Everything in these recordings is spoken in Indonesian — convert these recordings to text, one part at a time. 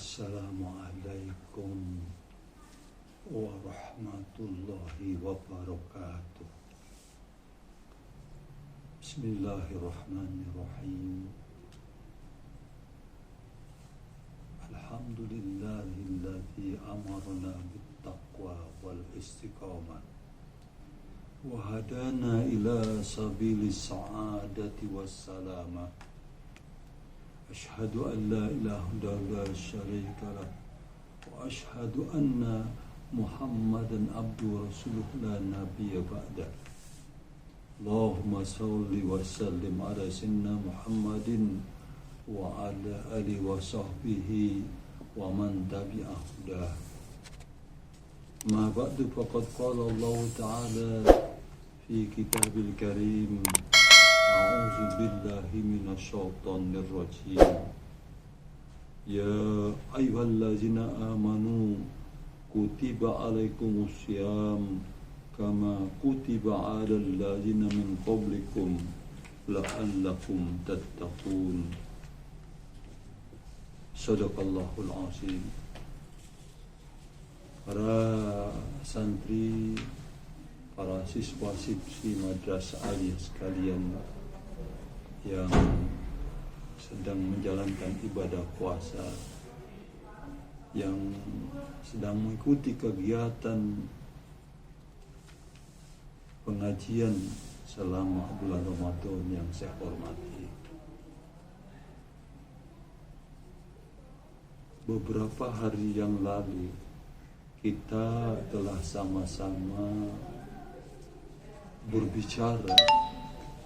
Assalamualaikum warahmatullahi wabarakatuh. Bismillahirrahmanirrahim. Alhamdulillahilladzi amarna bittaqwa wal istiqamah wa hadana ila sabilis sa'adati wassalamah. Ashhadu an la ilaha illallah syarika lah wa ashhadu anna Muhammadan abduhu rasuluh la nabiyya ba'da. Allahumma shalli wa sallim ala sayyidina Muhammadin wa ala alihi wa sahbihi wa man tabi'ahu dah. Ma ba'du faqad qala Allah ta'ala fi kitabil karim. A'udzu billahi minasy syaithanir rajim. Ya ayyuhallazina amanu kutiba alaikumus syiyam kama kutiba 'alal ladzina min qablikum la'allakum tattaqun. Shadaqallahul 'azim. Para santri, para siswa-siswi madrasah aliyah sekalian yang sedang menjalankan ibadah puasa, yang sedang mengikuti kegiatan pengajian selama bulan Ramadan yang saya hormati. Beberapa hari yang lalu kita telah sama-sama berbicara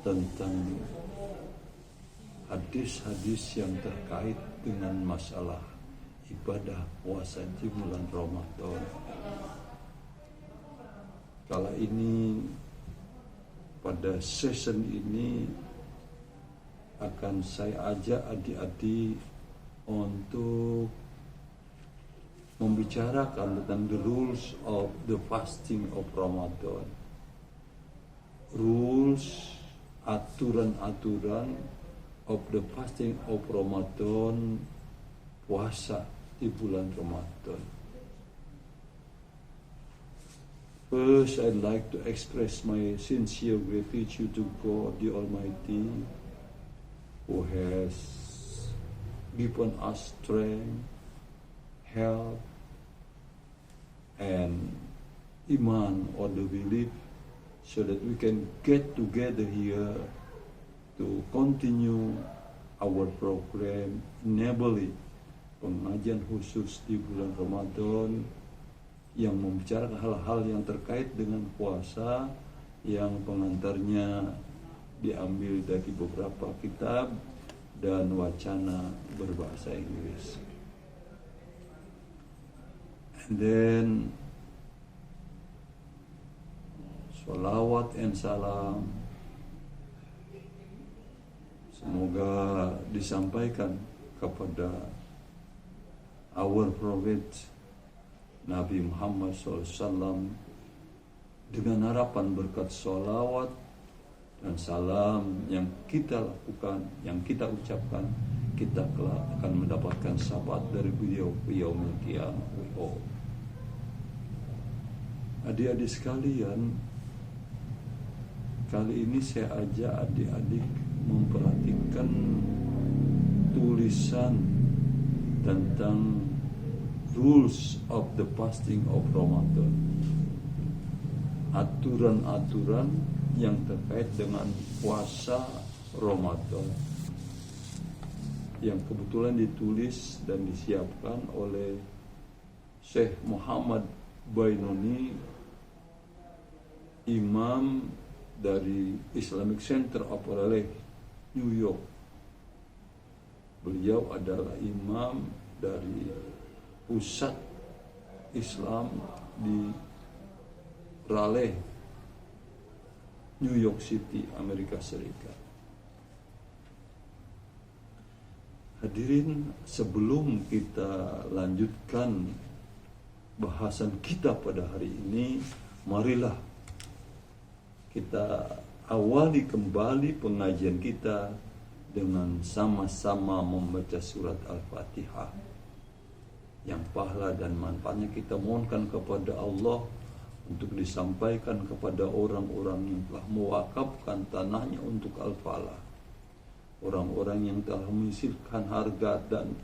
tentang hadis-hadis yang terkait dengan masalah ibadah puasa di bulan Ramadan. Kala ini, pada session ini akan saya ajak adik-adik untuk membicarakan tentang the rules of the fasting of Ramadan. Rules, aturan-aturan of the fasting of Ramadan, puasa di bulan Ramadan. First, I'd like to express my sincere gratitude to God the Almighty, who has given us strength, health, and iman or the belief, so that we can get together here to continue our program, enabling pengajian khusus di bulan Ramadan yang membicarakan hal-hal yang terkait dengan puasa, yang pengantarnya diambil dari beberapa kitab dan wacana berbahasa Inggris. And then sholawat and salam semoga disampaikan kepada our prophet Nabi Muhammad SAW, dengan harapan berkat sholawat dan salam yang kita lakukan, yang kita ucapkan, kita kelak akan mendapatkan syafaat dari beliau yaumil qiyamah. Adik-adik sekalian, kali ini saya ajak adik-adik memperhatikan tulisan tentang rules of the fasting of Ramadan. Aturan-aturan yang terkait dengan puasa Ramadan, yang kebetulan ditulis dan disiapkan oleh Syekh Muhammad Bainuni, imam dari Islamic Center of Raleigh, New York. Beliau adalah imam dari pusat Islam di Raleigh, New York City, Amerika Serikat. Hadirin, sebelum kita lanjutkan bahasan kita pada hari ini, marilah kita awali kembali pengajian kita dengan sama-sama membaca surat Al-Fatihah. yang pahala dan manfaatnya kita mohonkan kepada Allah untuk disampaikan kepada orang-orang yang telah mewakafkan tanahnya untuk Al-Falah, orang-orang yang telah menyisihkan harga dan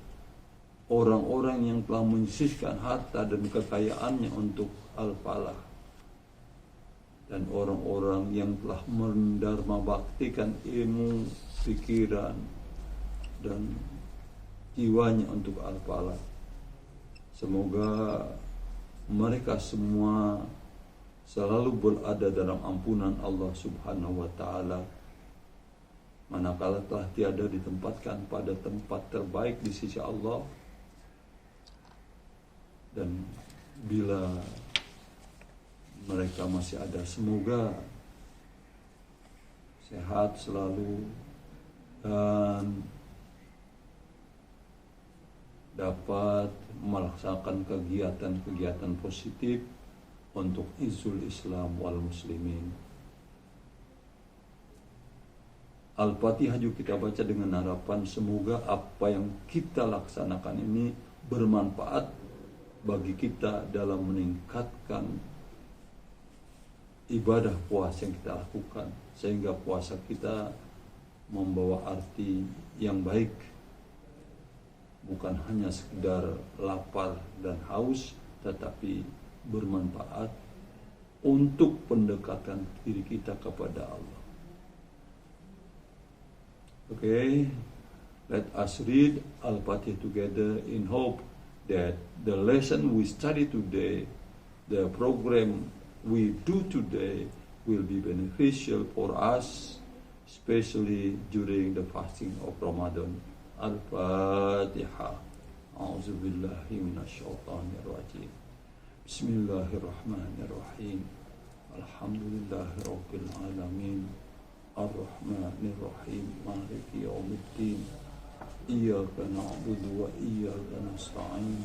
orang-orang yang telah menyisihkan harta dan kekayaannya untuk Al-Falah, dan orang-orang yang telah mendharma baktikan ilmu, pikiran, dan jiwanya untuk Al-Falah. Semoga mereka semua selalu berada dalam ampunan Allah Subhanahu wa Ta'ala, manakala telah tiada ditempatkan pada tempat terbaik di sisi Allah. Dan bila mereka masih ada, semoga sehat selalu dan dapat melaksanakan kegiatan-kegiatan positif untuk izul Islam wal muslimin. Al-Fatihah juga kita baca dengan harapan semoga apa yang kita laksanakan ini bermanfaat bagi kita dalam meningkatkan ibadah puasa yang kita lakukan, sehingga puasa kita membawa arti yang baik, bukan hanya sekedar lapar dan haus, tetapi bermanfaat untuk pendekatan diri kita kepada Allah. Okay, let us read Al-Fatihah together in hope that the lesson we study today, the program we do today, will be beneficial for us, especially during the fasting of Ramadan. Al-Fatihah. A'udzu billahi minasyaitonir rajim. Bismillahirrahmanirrahim. Alhamdulillahirabbil alamin. Ar-Rahmanir Rahim. Maliki yaumiddin. Iyyaka na'budu wa iyyaka nasta'in.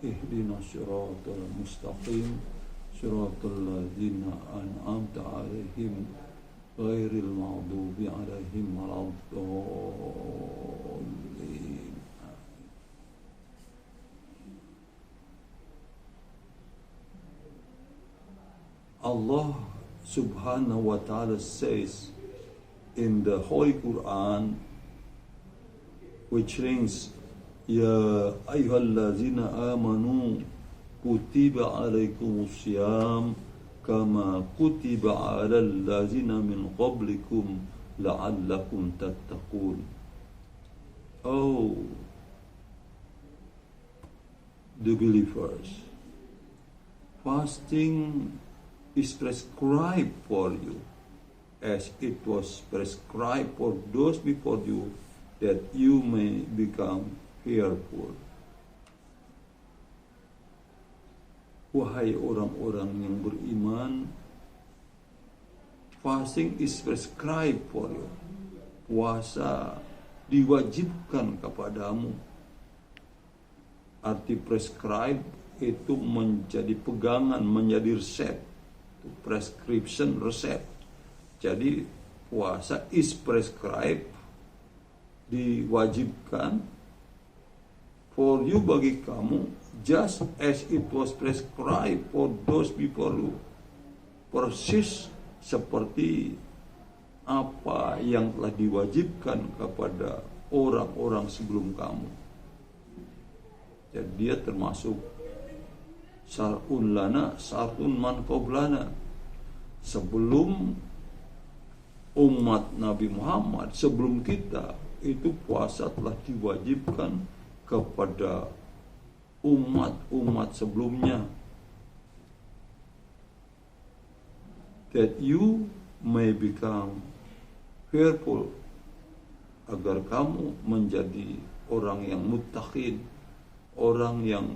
Ihdinas siratal mustaqim. Siratal ladzina an'amta 'alaihim ghairil maghdubi 'alaihim waladdallin. Allah Subhanahu wa Ta'ala says in the Holy Quran, which reads, Ya ayyuhallazina amanu kutiba alaikumus siyam kama kutiba alal lazina min qablikum la'allakum tattaqun. Oh, the believers, fasting is prescribed for you as it was prescribed for those before you, that you may become fearful. Wahai orang-orang yang beriman, fasting is prescribed for you. Puasa diwajibkan kepadamu. Arti prescribe itu menjadi pegangan, menjadi resep. Prescription, resep. Jadi puasa is prescribed, diwajibkan for you, bagi kamu, just as it was prescribed for those before you. Persis seperti apa yang telah diwajibkan kepada orang-orang sebelum kamu. Jadi dia termasuk syar'un lana, syar'un man qablana. Sebelum umat Nabi Muhammad, sebelum kita, itu puasa telah diwajibkan kepada umat-umat sebelumnya, that you may become fearful, agar kamu menjadi orang yang muttaqin, orang yang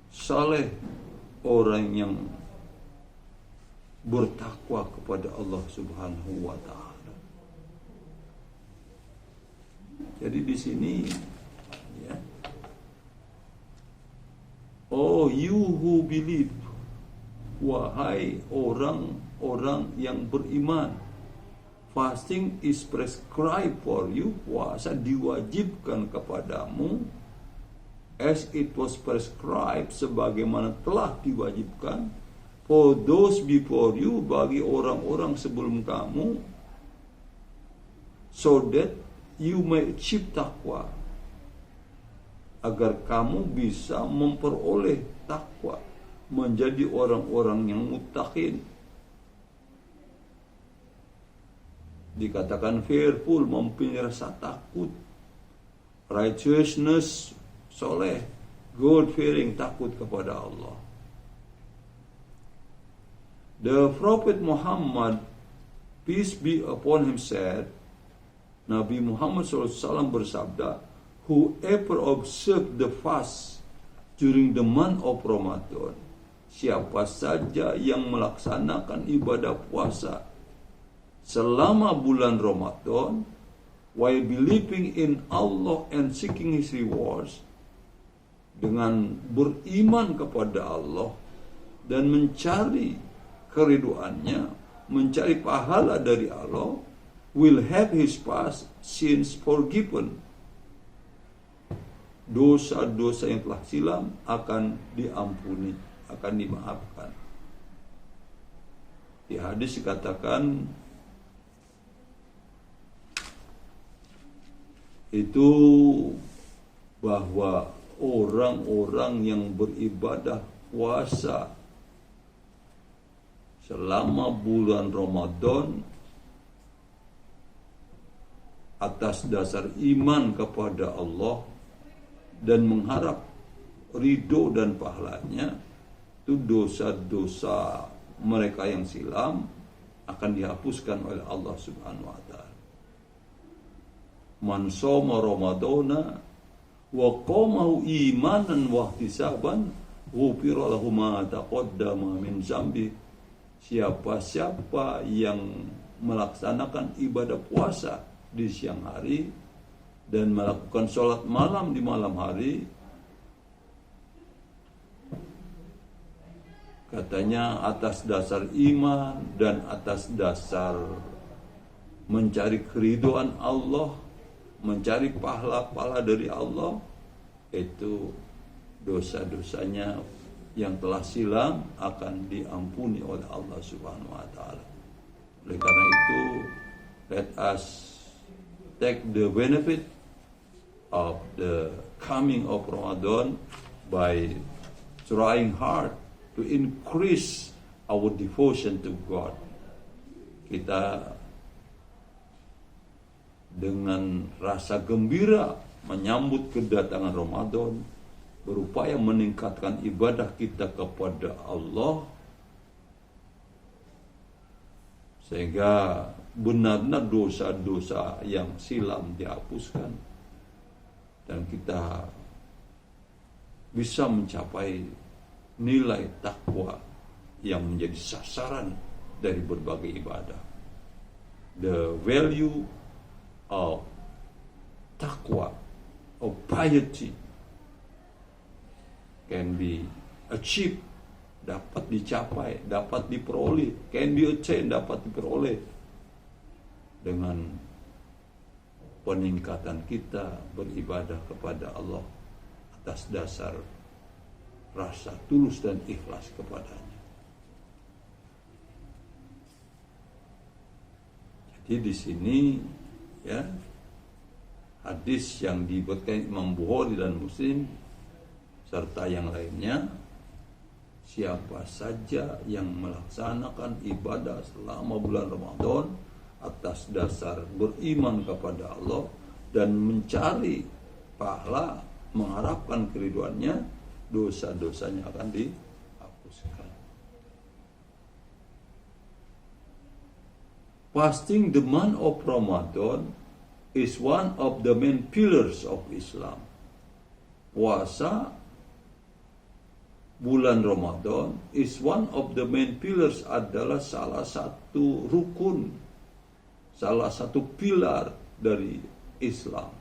saleh, orang yang bertakwa kepada Allah Subhanahu wa Ta'ala. Jadi di sini, ya, oh you who believe, wahai orang-orang yang beriman, fasting is prescribed for you, puasa diwajibkan kepadamu, as it was prescribed, sebagaimana telah diwajibkan, for those before you, bagi orang-orang sebelum kamu, so that you may achieve taqwa, agar kamu bisa memperoleh takwa, menjadi orang-orang yang muttaqin. Dikatakan fearful, mempunyai rasa takut. Righteousness, soleh. God fearing, takut kepada Allah. The Prophet Muhammad, peace be upon him, said, Nabi Muhammad SAW bersabda, whoever observe the fast during the month of Ramadan, siapa saja yang melaksanakan ibadah puasa selama bulan Ramadan, while believing in Allah and seeking His rewards, dengan beriman kepada Allah dan mencari keriduannya, mencari pahala dari Allah, will have his past sins forgiven. Dosa-dosa yang telah silam akan diampuni, akan dimaafkan. Di hadis dikatakan itu bahwa orang-orang yang beribadah puasa selama bulan Ramadan atas dasar iman kepada Allah dan mengharap ridho dan pahalanya, itu dosa-dosa mereka yang silam akan dihapuskan oleh Allah Subhanahu wa taala. Man shoma Ramadana wa qamahu imanan wa ihtisaban ghufira lahu ma taqaddama min dzambi. Siapa yang melaksanakan ibadah puasa di siang hari dan melakukan sholat malam di malam hari, katanya atas dasar iman dan atas dasar mencari keridhaan Allah, mencari pahala-pahala dari Allah, itu dosa-dosanya yang telah silam akan diampuni oleh Allah Subhanahu wa taala. Oleh karena itu, let us take the benefit of the coming of Ramadan by trying hard to increase our devotion to God. Kita dengan rasa gembira menyambut kedatangan Ramadan, berupaya meningkatkan ibadah kita kepada Allah, sehingga benar-benar dosa-dosa yang silam dihapuskan dan kita bisa mencapai nilai takwa yang menjadi sasaran dari berbagai ibadah. The value of takwa, of piety, can be achieved, dapat dicapai, dapat diperoleh, can be attained, dapat diperoleh dengan peningkatan kita beribadah kepada Allah atas dasar rasa tulus dan ikhlas kepadanya. Jadi di sini ya, hadis yang dibuatkan Imam Bukhari dan Muslim serta yang lainnya, siapa saja yang melaksanakan ibadah selama bulan Ramadan atas dasar beriman kepada Allah dan mencari pahala, mengharapkan keriduannya, dosa-dosanya akan dihapuskan. Fasting the month of Ramadan is one of the main pillars of Islam. Puasa bulan Ramadan is one of the main pillars, adalah salah satu rukun, salah satu pilar dari Islam.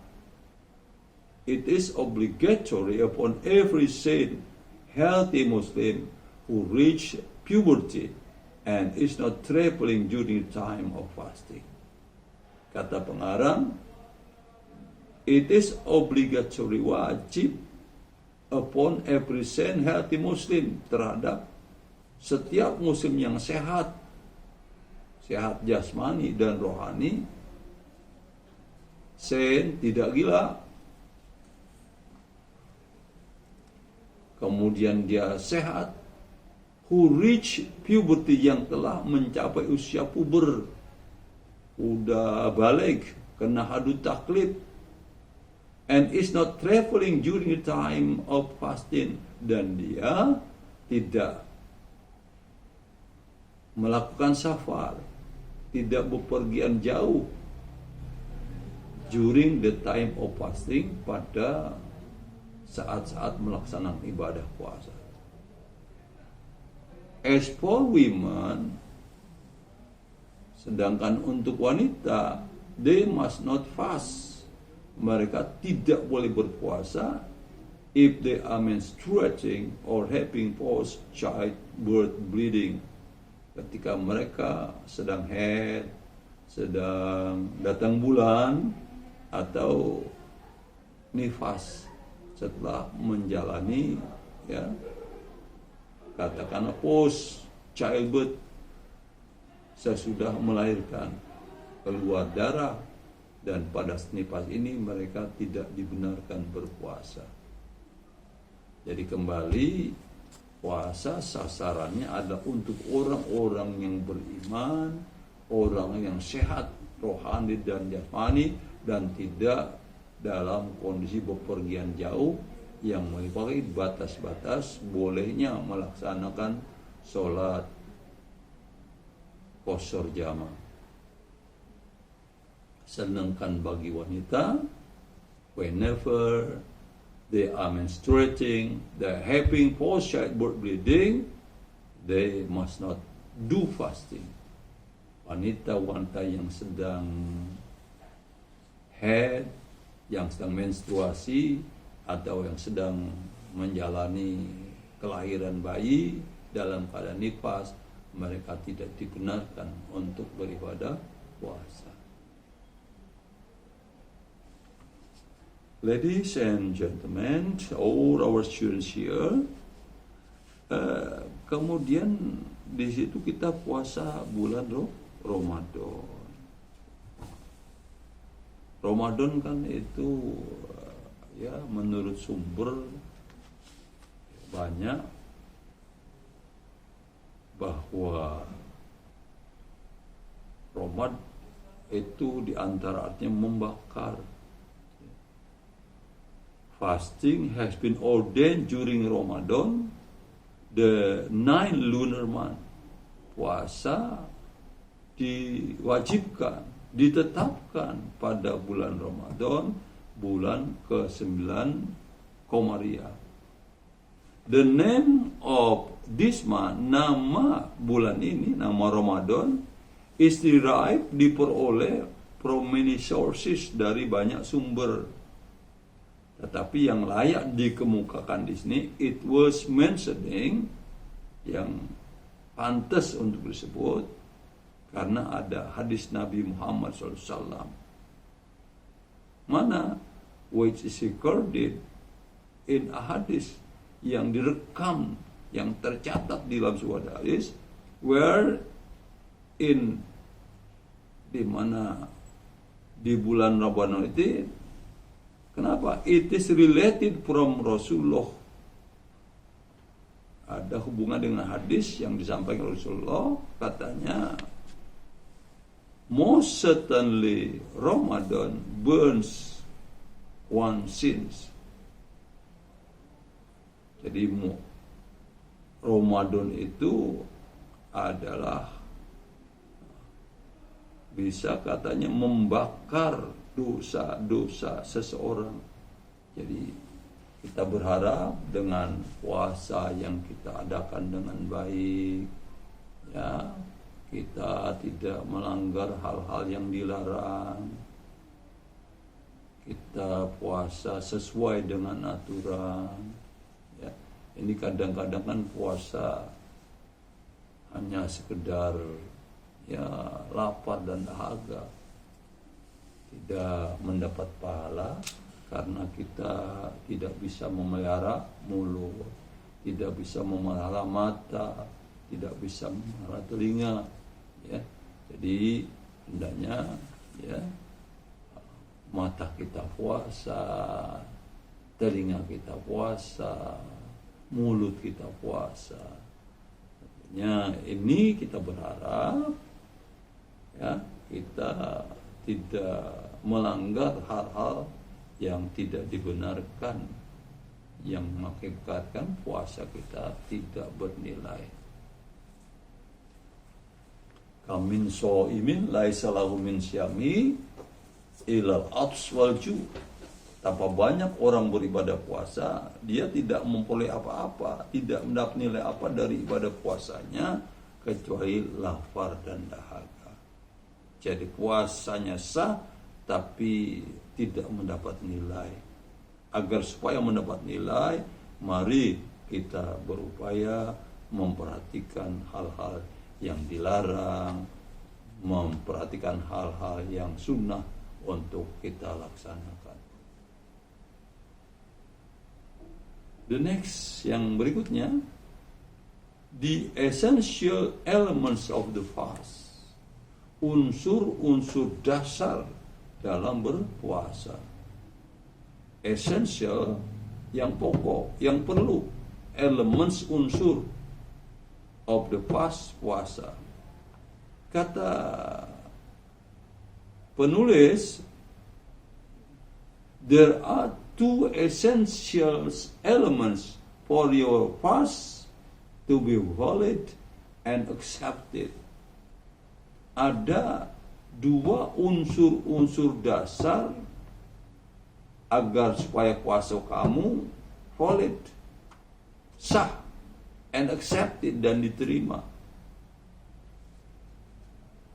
It is obligatory upon every sane, healthy Muslim who reach puberty and is not traveling during the time of fasting. Kata pengarang, it is obligatory, wajib upon every sane healthy Muslim, terhadap setiap muslim yang sehat, sehat jasmani dan rohani, sane, tidak gila, kemudian dia sehat, who reach puberty, yang telah mencapai usia puber, udah balik, kena hadut taklid, and is not traveling during the time of fasting, dan dia tidak melakukan safar, tidak bepergian jauh during the time of fasting, pada saat-saat melaksanakan ibadah puasa. As for women, sedangkan untuk wanita, they must not fast. Mereka tidak boleh berpuasa if they are menstruating or having post childbirth bleeding. Ketika mereka sedang haid, sedang datang bulan, atau nifas setelah menjalani, ya, katakanlah post childbirth, sesudah melahirkan, keluar darah, dan pada nifas ini mereka tidak dibenarkan berpuasa. Jadi kembali, puasa sasarannya adalah untuk orang-orang yang beriman, orang yang sehat rohani dan jasmani, dan tidak dalam kondisi bepergian jauh yang meliputi batas-batas bolehnya melaksanakan sholat qasar jamaah. Sedangkan bagi wanita, whenever they are menstruating, they having post childbirth bleeding, they must not do fasting. Wanita-wanita yang sedang haid, yang sedang menstruasi, atau yang sedang menjalani kelahiran bayi dalam keadaan nifas, mereka tidak dibenarkan untuk beribadah puasa. Ladies and gentlemen, all our students here, kemudian di situ kita puasa bulan Ramadan. Ramadan kan itu, ya, menurut sumber banyak bahwa Ramadan itu diantara artinya membakar. Fasting has been ordained during Ramadan, the 9 lunar month. Puasa diwajibkan, ditetapkan pada bulan Ramadan, bulan ke-9 Komariah. The name of this month, nama bulan ini, nama Ramadan, is derived, diperoleh from many sources, dari banyak sumber. Tetapi yang layak dikemukakan di sini, it was mentioning, yang pantas untuk disebut, karena ada hadis Nabi Muhammad SAW, mana which is recorded in a hadis, yang direkam, yang tercatat di dalam sebuah hadis, where in, di mana di bulan Ramadan itu, kenapa? It is related from Rasulullah. Ada hubungan dengan hadis yang disampaikan Rasulullah, katanya, most certainly Ramadan burns one sins. Jadi Ramadan itu adalah bisa katanya membakar dosa-dosa seseorang. Jadi kita berharap dengan puasa yang kita adakan dengan baik, ya, kita tidak melanggar hal-hal yang dilarang, kita puasa sesuai dengan aturan, ya. Ini kadang-kadang kan puasa hanya sekedar, ya, lapar dan dahaga, tidak mendapat pahala, karena kita tidak bisa memelihara mulut, tidak bisa memelihara mata, tidak bisa memelihara telinga, ya. Jadi hendaknya ya mata kita puasa, telinga kita puasa, mulut kita puasa. Tentunya ini kita berharap ya kita tidak melanggar hal-hal yang tidak dibenarkan, yang mengakibatkan puasa kita tidak bernilai. Kamin so'imin laisa lahu min syami ilal ats wal ju'. Tanpa banyak orang beribadah puasa, dia tidak memperoleh apa-apa, tidak mendapat nilai apa dari ibadah puasanya kecuali lapar dan dahaga. Jadi puasanya sah tapi tidak mendapat nilai. Agar supaya mendapat nilai, mari kita berupaya memperhatikan hal-hal yang dilarang, memperhatikan hal-hal yang sunnah untuk kita laksanakan. The next, yang berikutnya, the essential elements of the fast. Unsur-unsur dasar dalam berpuasa. Essential, yang pokok, yang perlu. Elements, unsur of the fast, puasa. Kata penulis, there are two essential elements for your fast to be valid and accepted. Ada dua unsur-unsur dasar agar supaya puasa kamu valid, sah, and accepted, dan diterima.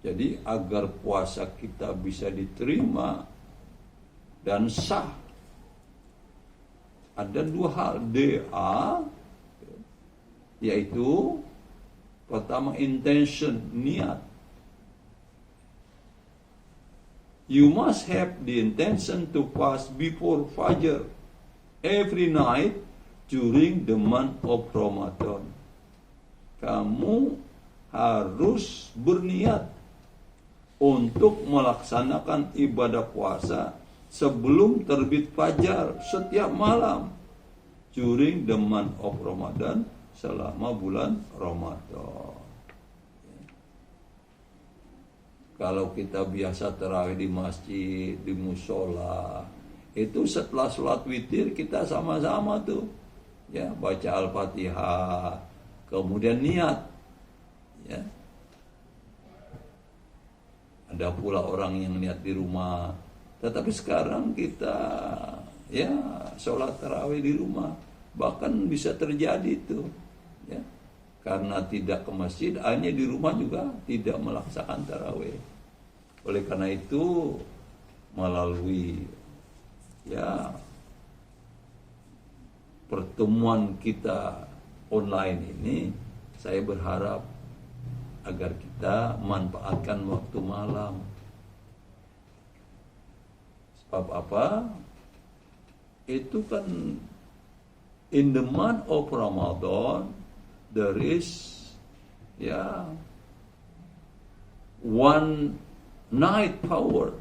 Jadi agar puasa kita bisa diterima dan sah, ada dua hal, yaitu pertama intention, niat. You must have the intention to fast before Fajr every night during the month of Ramadan. Kamu harus berniat untuk melaksanakan ibadah puasa sebelum terbit fajar setiap malam during the month of Ramadan, selama bulan Ramadan. Kalau kita biasa tarawih di masjid, di musola, itu setelah sholat witir kita sama-sama tuh ya baca Al-Fatihah, kemudian niat, ya. Ada pula orang yang niat di rumah. Tetapi sekarang kita ya sholat tarawih di rumah, bahkan bisa terjadi itu, ya. Karena tidak ke masjid, hanya di rumah juga tidak melaksanakan tarawih. Oleh karena itu, melalui ya pertemuan kita online ini, saya berharap agar kita manfaatkan waktu malam. Sebab apa? Itu kan in the month of Ramadan there is one night power.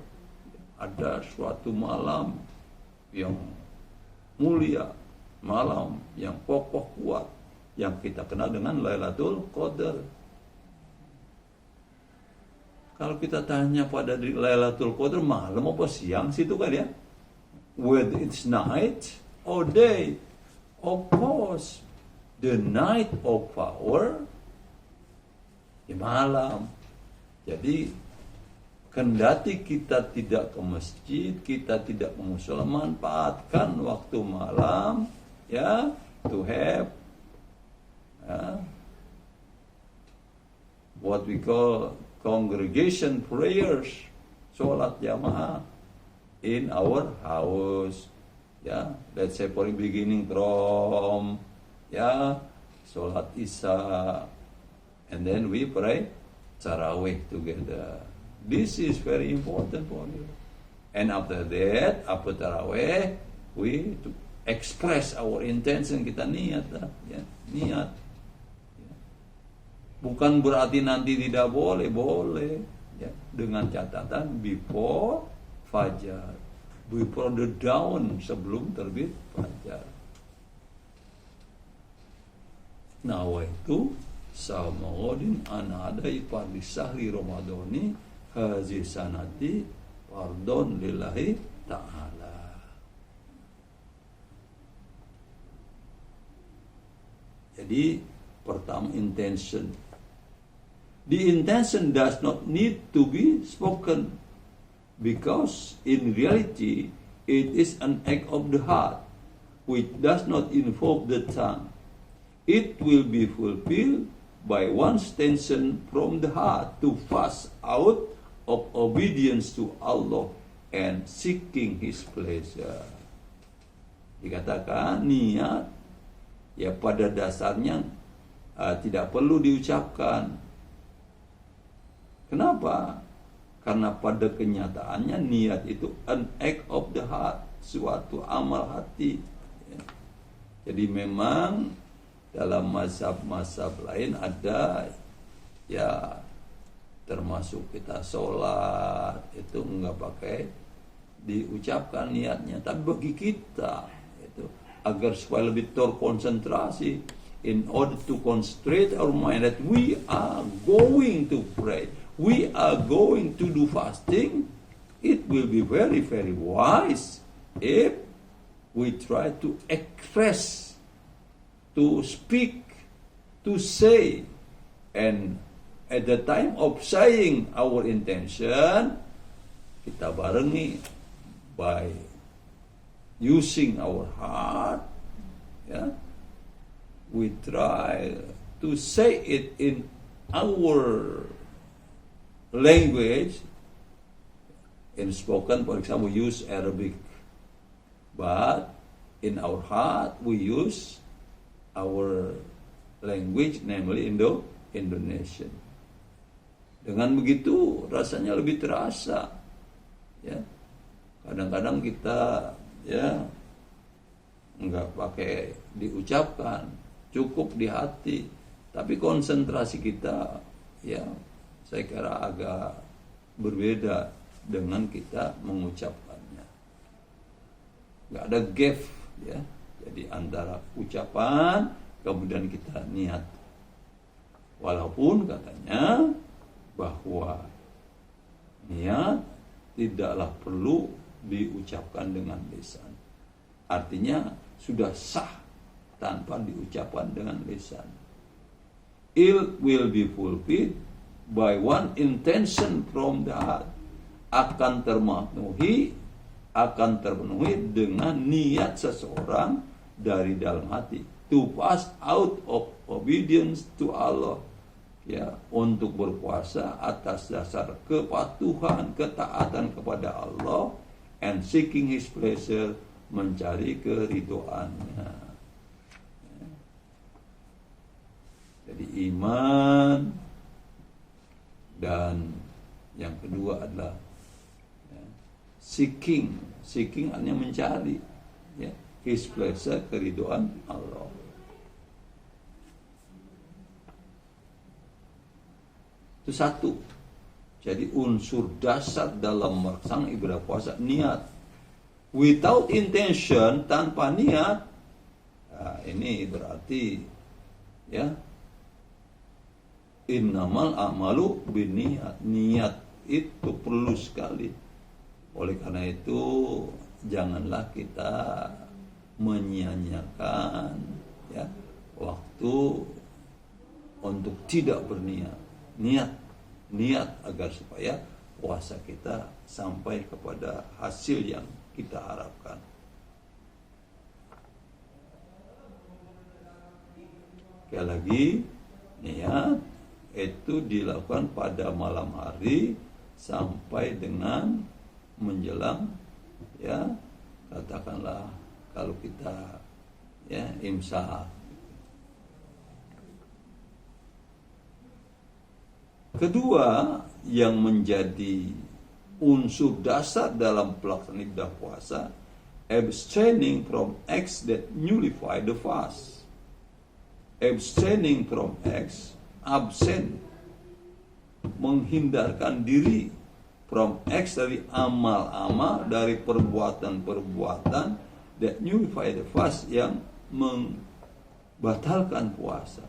Ada suatu malam yang mulia, malam yang kokoh kuat, yang kita kenal dengan Lailatul Qadar. Kalau kita tanya pada Lailatul Qadar malam apa siang situ kan ya? Whether it's night or day, of course the night of power ya malam. Jadi kendati kita tidak ke masjid, kita tidak ke mushola, manfaatkan waktu malam ya to have what we call congregation prayers, sholat jamaah in our house. Ya, let's say for beginning from sholat Isya, and then we pray tarawih together. This is very important for you. And after that, after tarawih, we to express our intention, kita niat ya, niat. Bukan berarti nanti tidak boleh, boleh ya, dengan catatan before fajar, before the dawn, sebelum terbit fajar. Nawaitu samagodin anadai pardi sahri Ramadhani hazi sanati pardon lillahi ta'ala. Jadi pertama, intention. The intention does not need to be spoken because in reality it is an act of the heart which does not involve the tongue. It will be fulfilled by one's tension from the heart to fast out of obedience to Allah and seeking His pleasure. Dikatakan niat ya pada dasarnya tidak perlu diucapkan. Kenapa? Karena pada kenyataannya niat itu an act of the heart, suatu amal hati. Ya. Jadi memang dalam mazhab-mazhab lain ada ya, termasuk kita sholat itu enggak pakai diucapkan niatnya, tapi bagi kita itu agar supaya lebih terkonsentrasi, in order to concentrate our mind that we are going to pray, we are going to do fasting, it will be very very wise if we try to express, to speak, to say, and at the time of saying our intention, kita barengi by using our heart, ya, we try to say it in our language. In spoken, for example, we use Arabic, but in our heart we use our language, namely Indonesian. Dengan begitu rasanya lebih terasa. Ya, kadang-kadang kita ya nggak pakai diucapkan, cukup di hati, tapi konsentrasi kita ya saya kira agak berbeda dengan kita mengucapkannya. Nggak ada gap ya. Jadi antara ucapan kemudian kita niat. Walaupun katanya bahwa niat tidaklah perlu diucapkan dengan lisan. Artinya sudah sah tanpa diucapkan dengan lisan. It will be fulfilled by one intention from the heart. Akan terpenuhi dengan niat seseorang dari dalam hati, to pass out of obedience to Allah, ya, untuk berpuasa atas dasar kepatuhan, ketaatan kepada Allah, and seeking His pleasure, mencari keridhoannya. Jadi iman, dan yang kedua adalah ya, seeking artinya mencari, ya, His pleasure, keridhaan Allah. Itu satu. Jadi unsur dasar dalam melaksanakan ibadah puasa, niat. Without intention, tanpa niat, nah, ini berarti ya innamal a'malu binniyat. Niat itu perlu sekali. Oleh karena itu janganlah kita menyia-nyiakan ya waktu untuk tidak berniat. Niat agar supaya puasa kita sampai kepada hasil yang kita harapkan. Sekali lagi, niat itu dilakukan pada malam hari sampai dengan menjelang ya katakanlah kalau kita ya imsak. Kedua yang menjadi unsur dasar dalam pelaksanaan ibadah puasa abstaining from acts that nullify the fast. Abstaining from acts, absent, menghindarkan diri, from acts, dari amal-amal, dari perbuatan-perbuatan that nullify the fast, yang membatalkan puasa,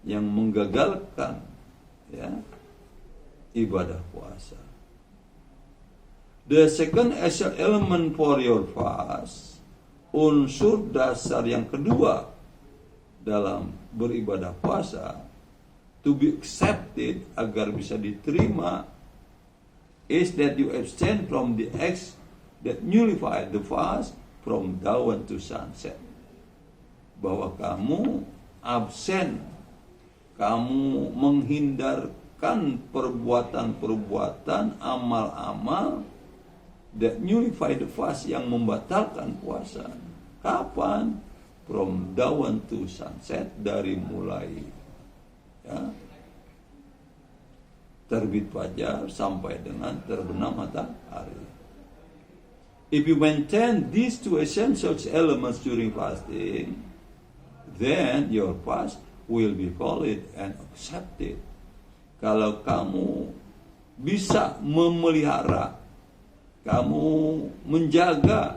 yang menggagalkan ya ibadah puasa. The second essential element for your fast, unsur dasar yang kedua dalam beribadah puasa, to be accepted, agar bisa diterima, is that you abstain from the acts that nullify the fast from dawn to sunset. Bahwa kamu absen, kamu menghindarkan perbuatan-perbuatan, amal-amal that nullify the fast, yang membatalkan puasa. Kapan? From dawn to sunset, dari mulai ya, terbit fajar sampai dengan terbenam matahari. If you maintain these two essential elements during fasting, then your fast will be valid and accepted. Kalau kamu bisa memelihara, kamu menjaga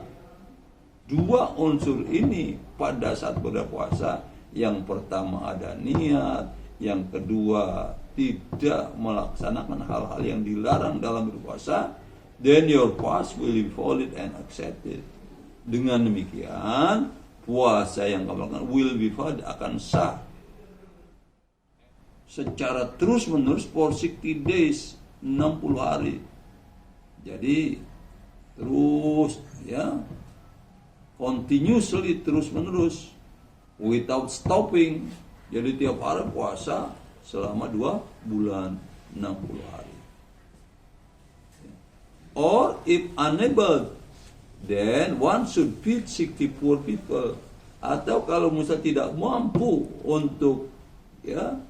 dua unsur ini pada saat berpuasa, yang pertama ada niat, yang kedua tidak melaksanakan hal-hal yang dilarang dalam berpuasa, then your fast will be valid and accepted. Dengan demikian, puasa yang kamu lakukan will be valid, akan sah secara terus-menerus for 60 days, 60 hari. Jadi terus ya, continuously, terus-menerus, without stopping. Jadi tiap hari puasa selama 2 bulan, 60 hari. Or if unable, then one should feed 64 people. Atau kalau misalnya tidak mampu untuk ya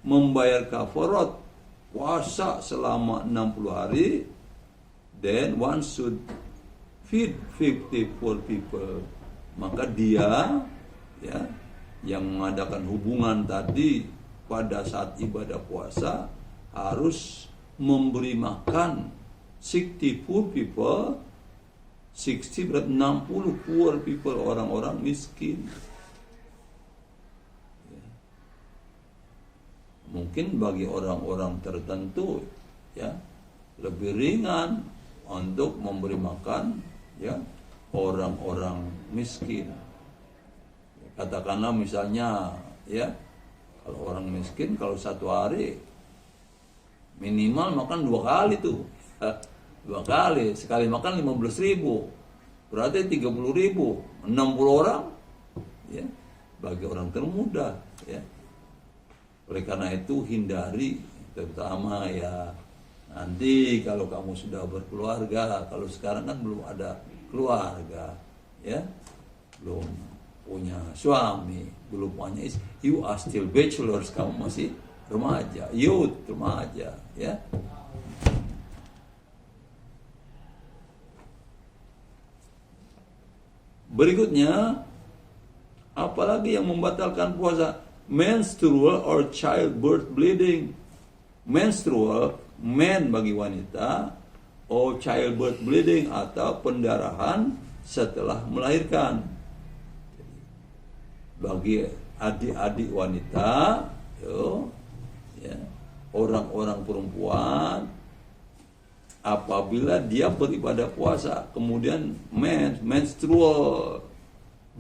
membayar kafarat puasa selama 60 hari, then one should feed 54 people. Maka dia ya yang mengadakan hubungan tadi pada saat ibadah puasa harus memberi makan 64 people. 60 berarti 60 poor people, orang-orang miskin. Ya. Mungkin bagi orang-orang tertentu ya lebih ringan untuk memberi makan ya orang-orang miskin. Katakanlah misalnya ya, kalau orang miskin kalau satu hari minimal makan 2 kali tuh. 2 kali, sekali makan 15.000, berarti 30.000, 60 orang ya, bagi orang termuda ya. Oleh karena itu hindari, terutama ya nanti kalau kamu sudah berkeluarga. Kalau sekarang kan belum ada keluarga ya, belum punya suami, belum punya istri, you are still bachelors, kamu masih remaja, youth, remaja ya. Berikutnya, apalagi yang membatalkan puasa? Menstrual or childbirth bleeding. Menstrual, men bagi wanita, or childbirth bleeding atau pendarahan setelah melahirkan. Bagi adik-adik wanita, ya, orang-orang perempuan, apabila dia beribadah puasa, kemudian menstrual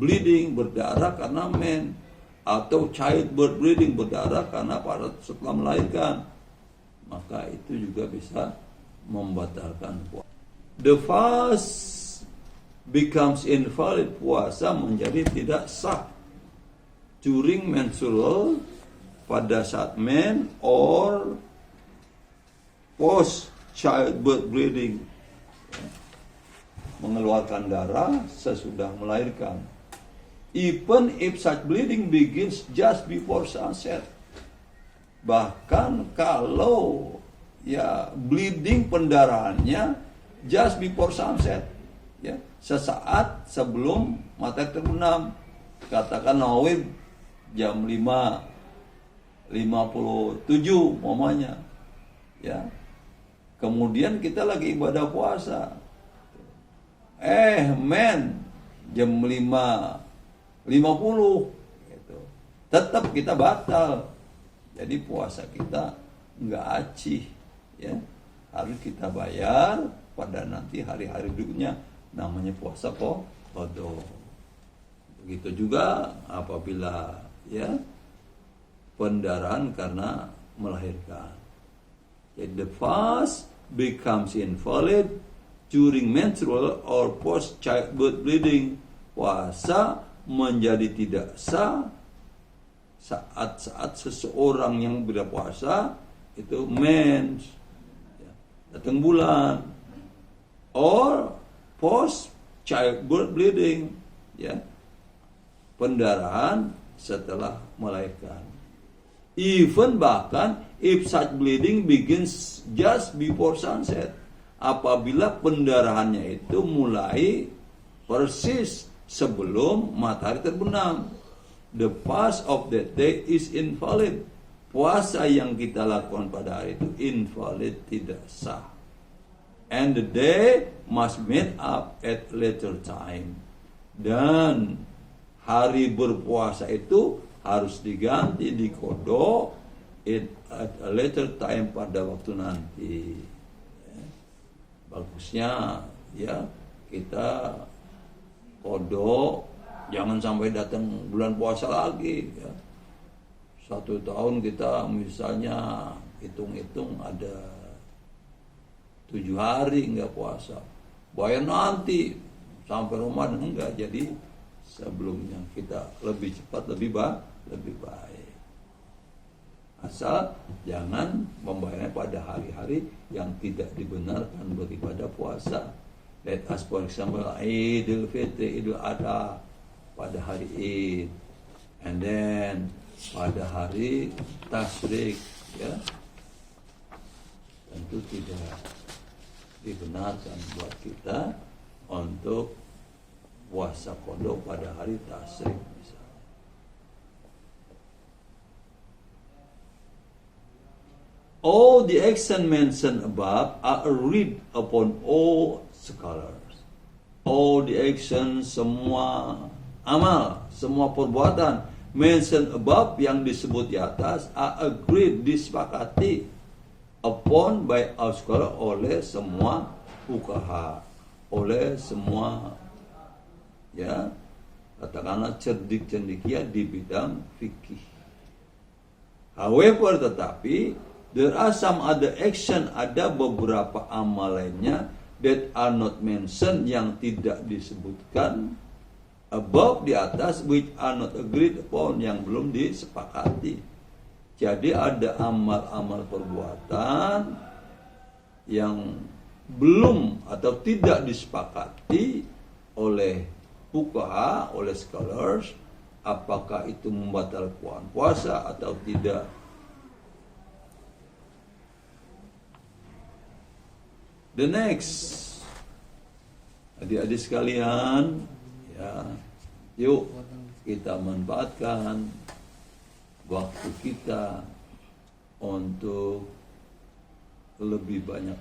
bleeding, berdarah karena men, atau childbirth bleeding, berdarah karena pada setelah melahirkan, maka itu juga bisa membatalkan puasa. The fast becomes invalid, puasa menjadi tidak sah during menstrual, pada saat men, or post childbirth bleeding, mengeluarkan darah sesudah melahirkan. Even if such bleeding begins just before sunset. Bahkan kalau ya bleeding pendarahannya just before sunset, ya sesaat sebelum matahari terbenam. Katakan Nawib jam 5:57 umpamanya, ya. Kemudian kita lagi ibadah puasa. Jam 5:50 gitu. Tetap kita batal. Jadi puasa kita nggak acih, ya. Harus kita bayar pada nanti hari-hari berikutnya, namanya puasa qadha. Begitu juga apabila, ya, pendarahan karena melahirkan. Jadi the fast becomes invalid during menstrual or post childbirth bleeding. Puasa menjadi tidak sah saat-saat seseorang yang berpuasa itu mens, ya, datang bulan, or post childbirth bleeding, ya, pendarahan setelah melahirkan. Even bahkan if such bleeding begins just before sunset, apabila pendarahannya itu mulai persis sebelum matahari terbenam, the fast of that day is invalid. Puasa yang kita lakukan pada hari itu invalid, tidak sah. And the day must meet up at later time. Dan hari berpuasa itu harus diganti, dikodok at a later time, pada waktu nanti. Bagusnya, ya, kita kodok, jangan sampai datang bulan puasa lagi, ya. 1 tahun kita misalnya hitung-hitung ada 7 hari nggak puasa, bayar nanti sampai Ramadan, enggak. Jadi sebelumnya kita lebih cepat, lebih baik. Asal jangan membayarnya pada hari-hari yang tidak dibenarkan beribadah puasa. Let us, for example, Idul Fitri, Idul Adha pada hari Id, and then pada hari Tasyrik, ya, tentu tidak dibenarkan buat kita untuk puasa qadha pada hari Tasyrik misalnya. All the actions mentioned above are agreed upon all scholars. All the actions, semua amal, semua perbuatan mentioned above, yang disebut di atas, are agreed, disepakati, upon by all scholars, oleh semua fuqaha, oleh semua, ya, katakanlah cerdik-cerdikia di bidang fikih. However, tetapi there are some other action, ada beberapa amal lainnya, that are not mentioned, yang tidak disebutkan, above, di atas, which are not agreed upon, yang belum disepakati. Jadi ada amal-amal perbuatan yang belum atau tidak disepakati oleh fuqaha, oleh scholars, apakah itu membatalkan puasa atau tidak. The next, adik-adik sekalian, ya, yuk kita manfaatkan waktu kita untuk lebih banyak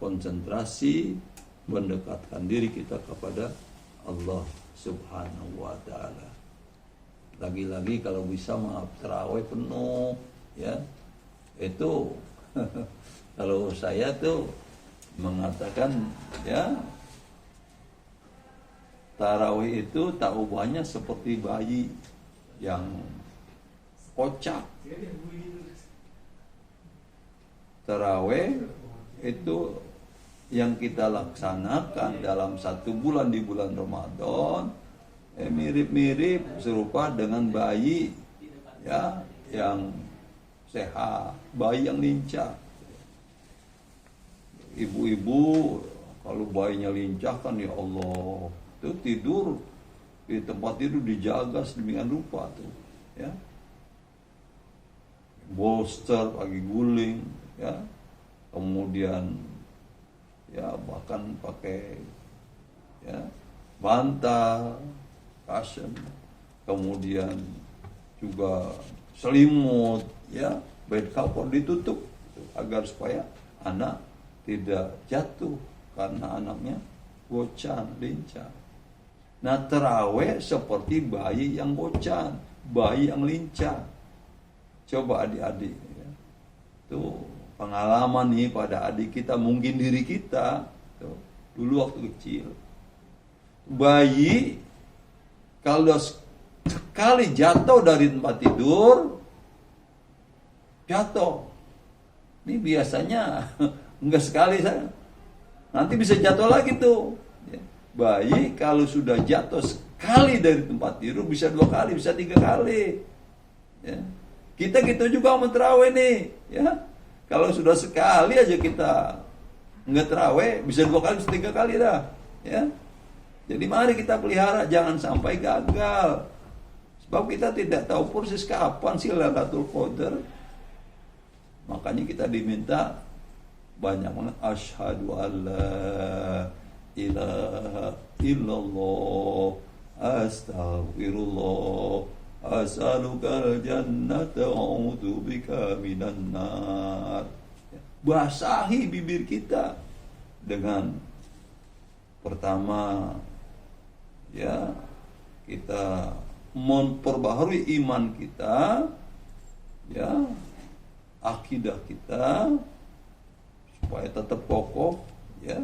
konsentrasi, mendekatkan diri kita kepada Allah Subhanahu wa ta'ala. Lagi-lagi kalau bisa maaf tarawih penuh, ya. Itu kalau saya tuh mengatakan, ya, tarawih itu tak ubahnya seperti bayi yang kocak. Tarawih itu yang kita laksanakan dalam 1 bulan di bulan Ramadan, mirip-mirip serupa dengan bayi, ya, yang sehat, bayi yang lincah. Ibu-ibu kalau bayinya lincah kan, ya Allah, itu tidur di tempat tidur dijaga sedemikian rupa tuh, ya, bolster pagi guling, ya, kemudian, ya, bahkan pakai ya, bantal, cushion, kemudian juga selimut, ya, bed cover ditutup agar supaya anak tidak jatuh karena anaknya gocan, lincah. Nah, terawih seperti bayi yang gocan, bayi yang lincah. Coba adik-adik, ya. Tuh pengalaman nih pada adik kita, mungkin diri kita, tuh, dulu waktu kecil. Bayi kalau sekali jatuh dari tempat tidur, jatuh. Ini biasanya enggak sekali saya. Nanti bisa jatuh lagi tuh. Ya. Bayi kalau sudah jatuh sekali dari tempat tidur, bisa 2 kali, bisa 3 kali. Ya. Kita gitu juga mau terawih nih, ya. Kalau sudah sekali aja kita nggak terawih, bisa 2 kali, bisa 3 kali dah, ya. Jadi mari kita pelihara, jangan sampai gagal. Sebab kita tidak tahu persis kapan sih Lailatul Qadar. Makanya kita diminta banyak banget asyhadu alla ilaha illallah astaghfirullah as'alukal jannata wa'udzubika minan nar. Basahi bibir kita dengan pertama, ya, kita memperbaharui iman kita, ya, akidah kita supaya tetap kokoh, ya.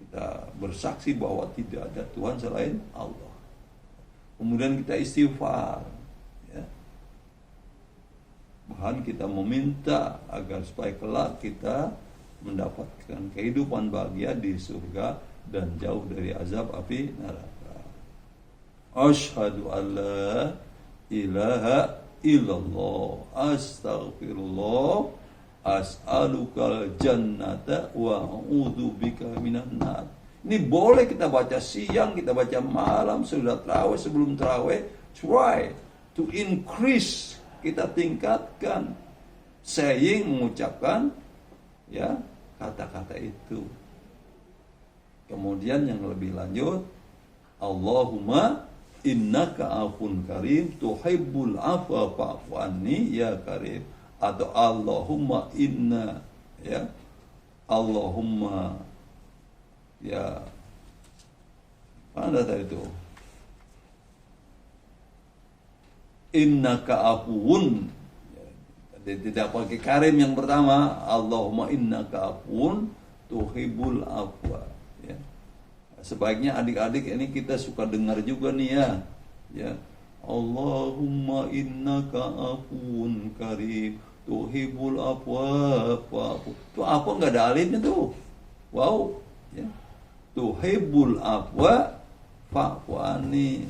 Kita bersaksi bahwa tidak ada Tuhan selain Allah. Kemudian kita istighfar, ya. Bahkan kita meminta agar supaya kelak kita mendapatkan kehidupan bahagia di surga dan jauh dari azab api neraka. Asyhadu alla ilaha illallah astaghfirullah as'alukal jannata wa a'udzubika minan nar. Ini boleh kita baca siang, kita baca malam, sudah terawih, sebelum terawih. Try to increase, kita tingkatkan saying, mengucapkan, ya, kata-kata itu. Kemudian yang lebih lanjut, Allahumma innaka afun karim tuhibbul afwa fa'fu anni ya karim. Atau Allahumma inna, ya, Allahumma, ya, mana tadi itu? Innaka afuun. Tidak pakai karim yang pertama. Allahumma innaka afuun tuhibbul afwa. Ya. Sebaiknya adik-adik ini kita suka dengar juga nih, ya. Ya. Allahumma innaka afuun karim tuhibbul afwa fa'fu. Tuh apa enggak ada alifnya tuh. Wow, ya. Tuhibbul afwa fa'fu anni.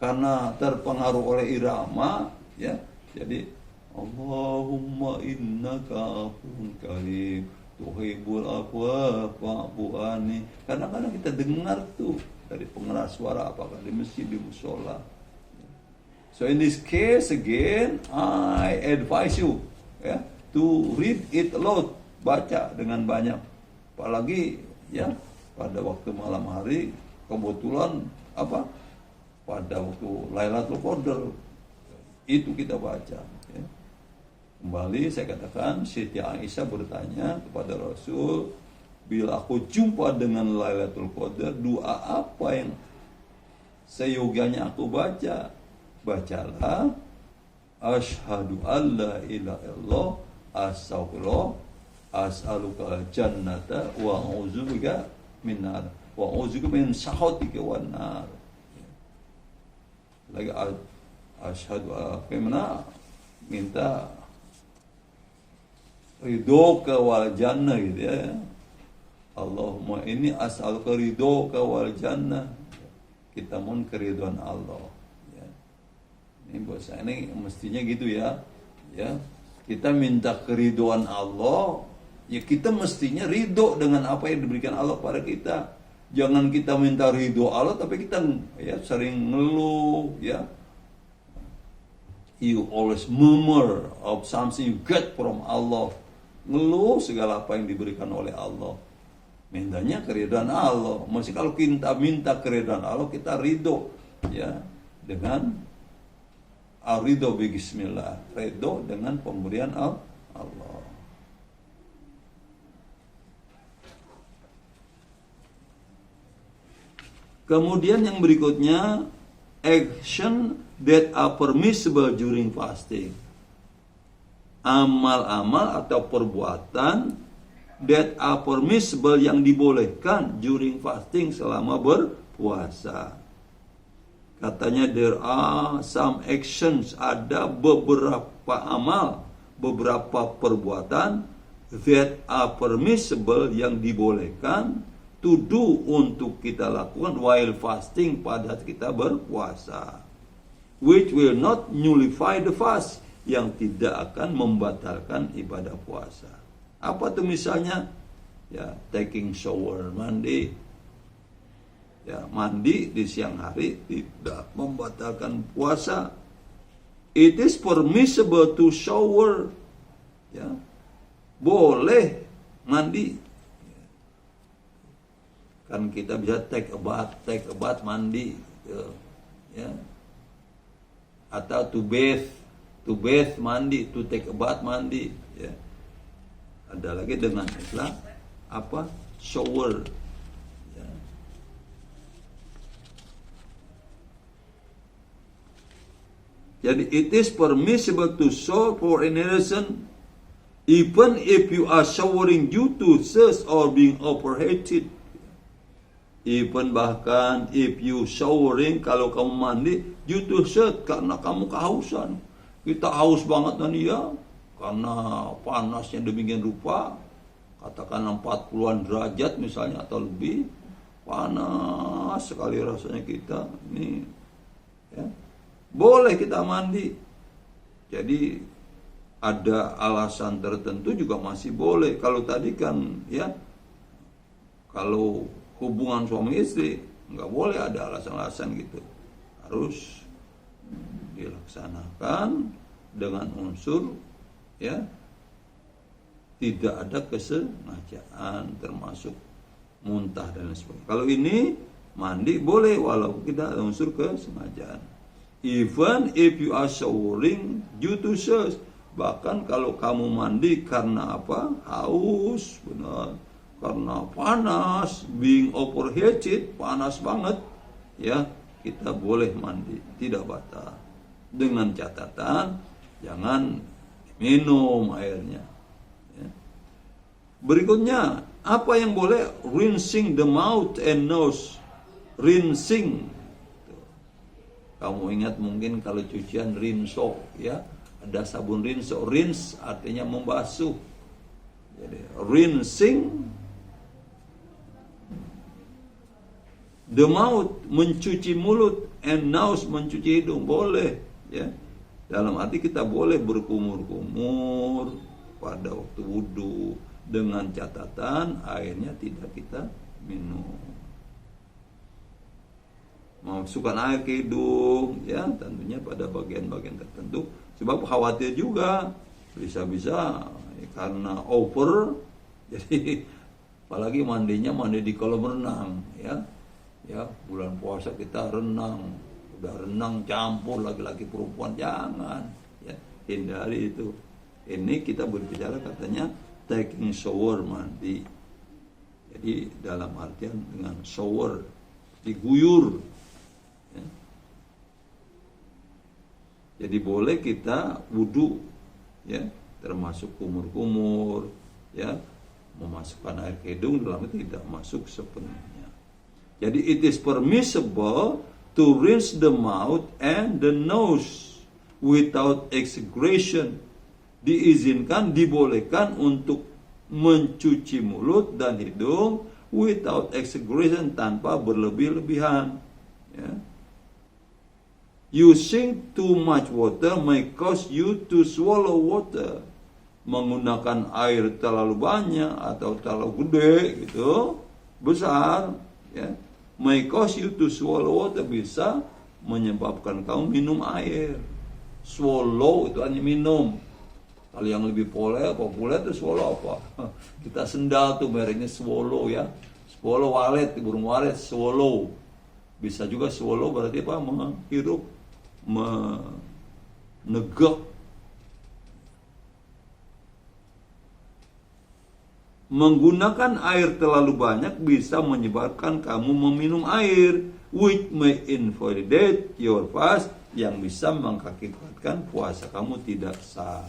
Karena terpengaruh oleh irama, ya. Jadi Allahumma innaka afuun karim tuhibbul afwa fa'fu anni. Kadang-kadang kita dengar tuh dari pengeras suara, apakah di masjid, di musola. So in this case again, I advise you, ya, to read it aloud, baca dengan banyak. Apalagi, ya, pada waktu malam hari, kebetulan apa? Pada waktu Lailatul Qadar itu kita baca, ya. Kembali saya katakan, Siti Aisyah bertanya kepada Rasul, bila aku jumpa dengan Lailatul Qadar, doa apa yang seyogianya aku baca? Bacalah asyhadu alla ilaha illallah astaghfirullah as'aluka jannata wa a'udzubika minar wa a'udzubika min sakhatika wan nar. Lagi asyhadu bagaimana minta ridhoka wal jannah, gitu, ya. Allahumma inni as'aluka ridhoka wal jannah. Kita mohon keridhaan Allah. Ini buat saya ini mestinya gitu, ya. Ya, kita minta keridhaan Allah, ya kita mestinya ridho dengan apa yang diberikan Allah pada kita. Jangan kita minta ridho Allah tapi kita, ya, sering ngeluh, ya. You always murmur of something you get from Allah. Ngeluh segala apa yang diberikan oleh Allah. mintanya keridhaan Allah. Masih kalau kita minta keridhaan Allah, kita ridho ya dengan ridho bismillah, ridho dengan pemberian Allah. Kemudian yang berikutnya, action that are permissible during fasting. Amal-amal atau perbuatan that are permissible yang dibolehkan during fasting, selama berpuasa. Katanya there are some actions, ada beberapa amal, beberapa perbuatan that are permissible yang dibolehkan to do, untuk kita lakukan while fasting, pada kita berpuasa, which will not nullify the fast, yang tidak akan membatalkan ibadah puasa. Apa tuh misalnya? Ya, taking shower, mandi. Ya, mandi di siang hari tidak membatalkan puasa. It is permissible to shower. Ya, boleh mandi. Kan kita bisa take a bath mandi, ya. Atau to bathe mandi, to take a bath mandi, ya. Ada lagi dengan istilah apa? Shower. Ya. Jadi it is permissible to shower for any reason, even if you are showering due to thirst or being overheated. Even bahkan if you showering, kalau kamu mandi due to thirst, karena kamu kehausan. Kita haus banget nih ya, karena panasnya demikian rupa, katakan 40-an derajat misalnya atau lebih, panas sekali rasanya kita ini, ya. Boleh kita mandi. Jadi ada alasan tertentu juga masih boleh. Kalau tadi kan ya, kalau hubungan suami istri nggak boleh ada alasan-alasan gitu, harus dilaksanakan dengan unsur ya tidak ada kesengajaan, termasuk muntah dan sebagainya. Kalau ini mandi boleh walaupun tidak ada unsur kesengajaan. Even if you are showering due to thirst, bahkan kalau kamu mandi karena apa? Haus, benar. Karena panas, being overheated, panas banget, ya, kita boleh mandi, tidak batal. Dengan catatan, jangan minum airnya. Ya. Berikutnya, apa yang boleh? Rinsing the mouth and nose. Rinsing. Kamu ingat mungkin kalau cucian rinso, ya, ada sabun rinso. Rinse artinya membasuh. Jadi rinsing the mouth, mencuci mulut, and nose, mencuci hidung, boleh, ya. Dalam arti kita boleh berkumur-kumur pada waktu wudhu, dengan catatan airnya tidak kita minum. Masukkan air ke hidung, ya, tentunya pada bagian-bagian tertentu, sebab khawatir juga bisa-bisa ya, karena over, jadi apalagi mandinya mandi di kolam renang, ya. Ya, bulan puasa kita renang, udah renang campur laki-laki perempuan, jangan, ya, hindari itu. Ini kita berbicara katanya taking shower, mandi. Jadi dalam artian dengan shower, diguyur, ya. Jadi boleh kita wudu, ya, termasuk kumur-kumur, ya, memasukkan air ke hidung dalam itu tidak masuk sepenuhnya. Jadi it is permissible to rinse the mouth and the nose without exaggeration. Diizinkan, dibolehkan untuk mencuci mulut dan hidung without exaggeration, tanpa berlebih-lebihan. Ya. Using too much water may cause you to swallow water. Menggunakan air terlalu banyak atau terlalu gede gitu, besar, ya, may cause you to swallow water, bisa menyebabkan kamu minum air. Swallow itu hanya minum, Kalau yang lebih populer itu swallow apa? Kita sendal tuh mereknya swallow ya. Swallow walet, burung walet, swallow. Bisa juga swallow berarti apa? Menghirup, menegak. Menggunakan air terlalu banyak bisa menyebabkan kamu meminum air, which may invalidate your fast, yang bisa mengakibatkan puasa kamu tidak sah.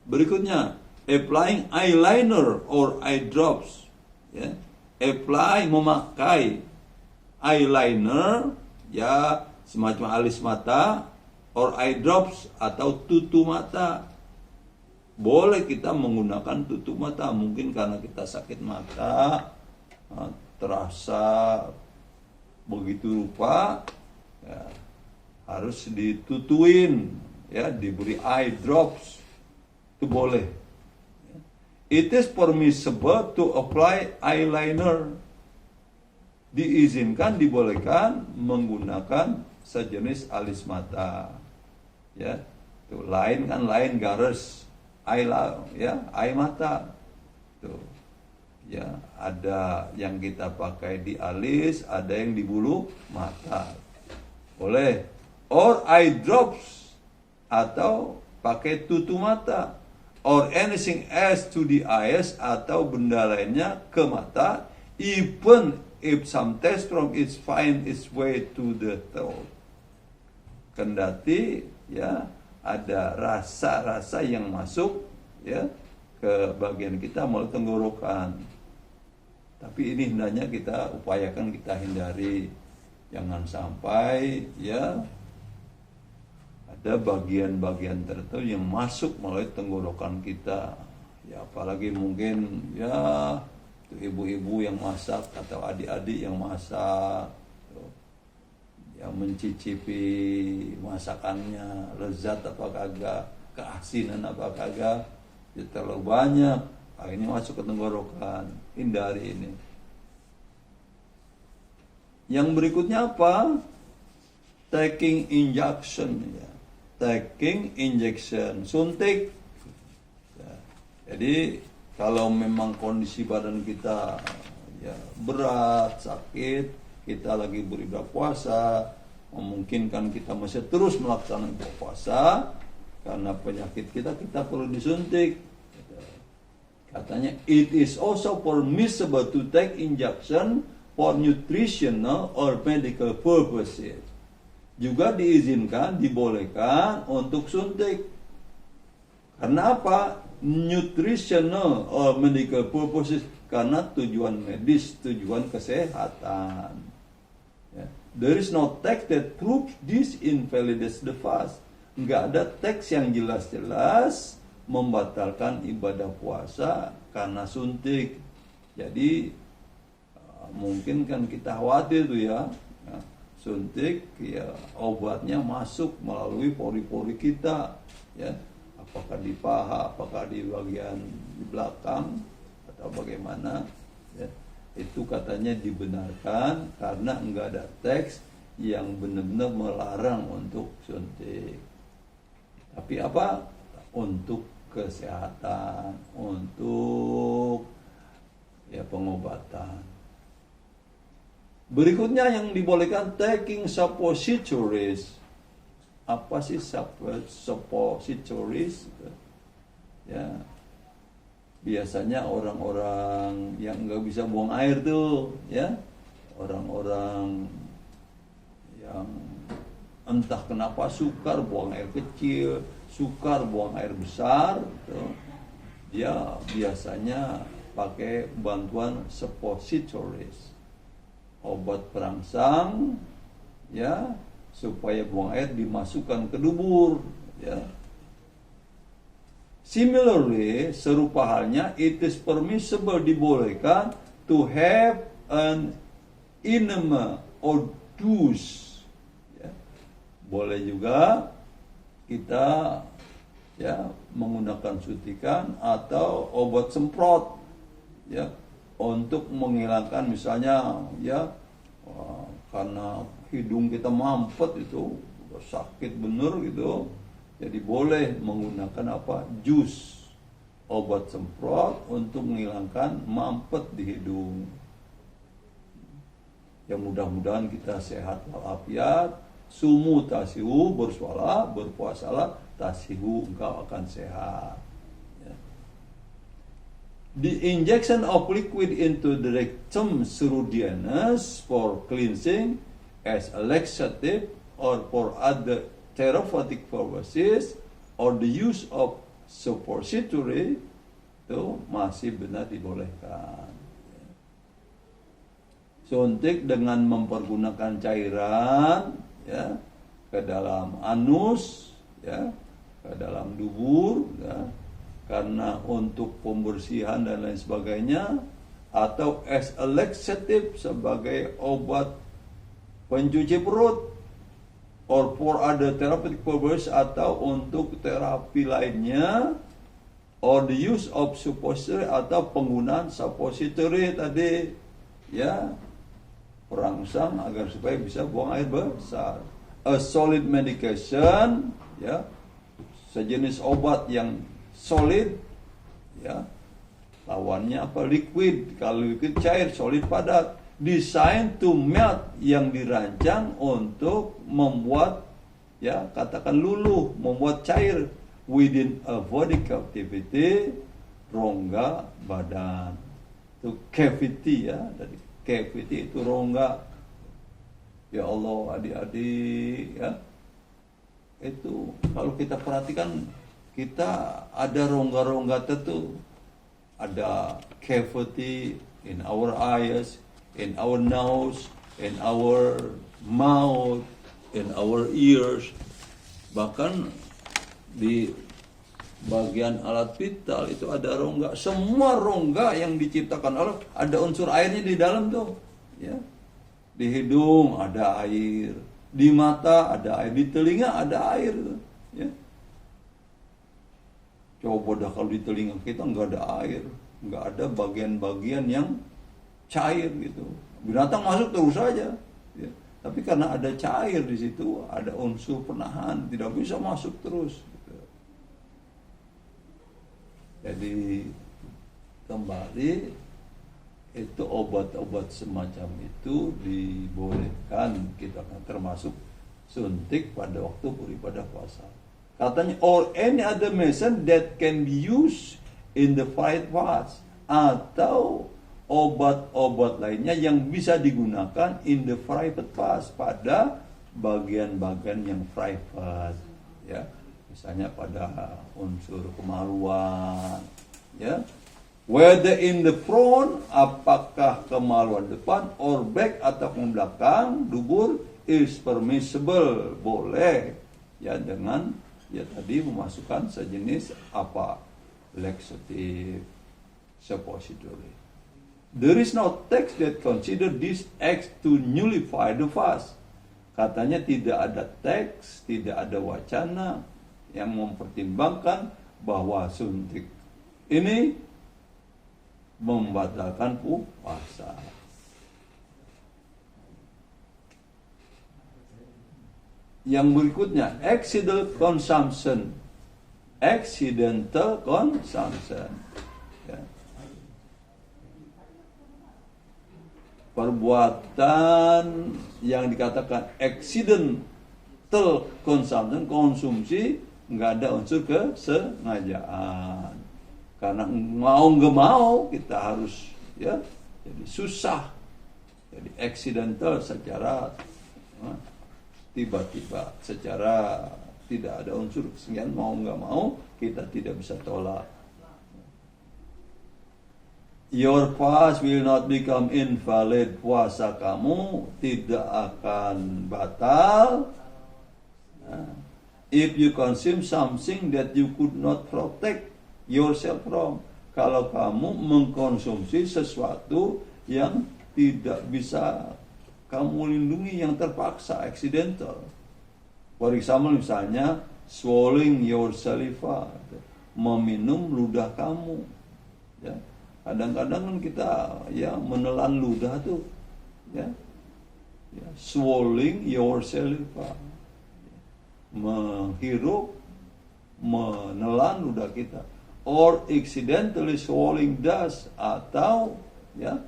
Berikutnya, applying eyeliner or eye drops. Ya. Apply, memakai eyeliner, ya semacam alis mata, or eye drops atau tutu mata. Boleh kita menggunakan tutup mata, mungkin karena kita sakit mata, terasa begitu rupa, ya, harus ditutuin, ya, diberi eye drops, itu boleh. It is permissible to apply eyeliner. Diizinkan, dibolehkan menggunakan sejenis alis mata, ya. Tuh, lain garis. Air mata tuh ya, ada yang kita pakai di alis, ada yang di bulu mata, boleh. Or eye drops, atau pakai tutu mata, or anything else to the eyes, atau benda lainnya ke mata, even if some text from it find its way to the throat. Kendati ya ada rasa-rasa yang masuk ya ke bagian kita melalui tenggorokan. Tapi ini hendaknya kita upayakan kita hindari, jangan sampai ya ada bagian-bagian tertentu yang masuk melalui tenggorokan kita. Ya apalagi mungkin ya ibu-ibu yang masak atau adik-adik yang masak, yang mencicipi masakannya lezat apa kagak, keasinan apa kagak, ya terlalu banyak, akhirnya masuk ke tenggorokan. Hindari ini. Yang berikutnya apa? Taking injection, ya. Taking injection, suntik. Ya. Jadi kalau memang kondisi badan kita ya berat, sakit, kita lagi beribadah puasa, memungkinkan kita masih terus melaksanakan puasa, karena penyakit kita perlu disuntik. Katanya, it is also permissible to take injection for nutritional or medical purposes. Juga diizinkan, dibolehkan untuk suntik. Karena apa? Nutritional or medical purposes, karena tujuan medis, tujuan kesehatan. There is no text that proves this invalidates the fast. Enggak ada teks yang jelas-jelas membatalkan ibadah puasa karena suntik. Jadi mungkin kan kita khawatir tuh ya, suntik ya obatnya masuk melalui pori-pori kita, ya apakah di paha, apakah di bagian di belakang atau bagaimana, ya. Itu katanya dibenarkan karena enggak ada teks yang benar-benar melarang untuk suntik. Tapi apa? Untuk kesehatan, untuk ya pengobatan. Berikutnya yang dibolehkan, taking suppositories. Apa sih suppositories? Ya, biasanya orang-orang yang nggak bisa buang air tuh, ya, orang-orang yang entah kenapa sukar buang air kecil, sukar buang air besar, tuh, dia biasanya pakai bantuan suppositories, obat perangsang, ya, supaya buang air dimasukkan ke dubur, ya. Similarly, serupa halnya, it is permissible, dibolehkan to have an enema or douche. Ya. Boleh juga kita ya menggunakan suntikan atau obat semprot, ya, untuk menghilangkan misalnya ya karena hidung kita mampet itu sakit bener gitu. Jadi boleh menggunakan apa? Jus, obat semprot untuk menghilangkan mampet di hidung. Ya mudah-mudahan kita sehat walafiat. Sumu tasihu, bersuala, berpuasalah, tasihu, engkau akan sehat. Ya. The injection of liquid into the rectum through the anus for cleansing as a laxative or for other therapeutic purposes or the use of suppository itu masih benar dibolehkan. Suntik dengan mempergunakan cairan ya ke dalam anus ya, ke dalam dubur ya, karena untuk pembersihan dan lain sebagainya, atau as a laxative sebagai obat pencuci perut, or for other therapeutic purpose atau untuk terapi lainnya, or the use of suppository atau penggunaan suppository tadi ya, perangsang agar supaya bisa buang air besar. A solid medication ya, sejenis obat yang solid ya, lawannya apa? Liquid. Kalau liquid cair, solid padat. Design to melt, yang dirancang untuk membuat ya, katakan luluh, membuat cair within a body cavity, rongga badan. Itu cavity ya, dari cavity itu rongga. Ya Allah, adik-adik ya, itu kalau kita perhatikan, kita ada rongga-rongga tertentu, ada cavity in our eyes, in our nose, in our mouth, in our ears, bahkan di bagian alat vital itu ada rongga. Semua rongga yang diciptakan Allah ada unsur airnya di dalam tuh ya. Di hidung ada air, di mata ada air, di telinga ada air ya. Coba dah kalau di telinga kita nggak ada air, nggak ada bagian-bagian yang cair gitu. Binatang masuk terus saja ya. Tapi karena ada cair di situ, ada unsur penahan, tidak bisa masuk terus gitu. Jadi kembali, itu obat-obat semacam itu dibolehkan, kita akan termasuk suntik pada waktu beribadah puasa. Katanya, or any other medicine that can be used in the private parts, atau obat-obat lainnya yang bisa digunakan in the private parts, pada bagian-bagian yang private ya, misalnya pada unsur kemaluan ya, whether in the front, apakah kemaluan depan, or back atau belakang dubur, is permissible, boleh ya, dengan ya tadi memasukkan sejenis apa, laxative, suppository. There is no text that consider this act to nullify the fast. Katanya tidak ada teks, tidak ada wacana yang mempertimbangkan bahwa suntik ini membatalkan puasa. Yang berikutnya, accidental consumption. Accidental consumption. Ya. Perbuatan yang dikatakan accidental consumption, konsumsi, nggak ada unsur kesengajaan. Karena mau nggak mau kita harus ya, jadi susah, jadi accidental secara tiba-tiba, secara tidak ada unsur kesengajaan, mau nggak mau kita tidak bisa tolak. Your fast will not become invalid. Puasa kamu tidak akan batal if you consume something that you could not protect yourself from. Kalau kamu mengkonsumsi sesuatu yang tidak bisa kamu lindungi, yang terpaksa, accidental. For example, misalnya swallowing your saliva, meminum ludah kamu ya. Kadang-kadang kan kita ya menelan ludah tuh ya, swallowing your saliva, menghirup menelan ludah kita, or accidentally swallowing dust, atau ya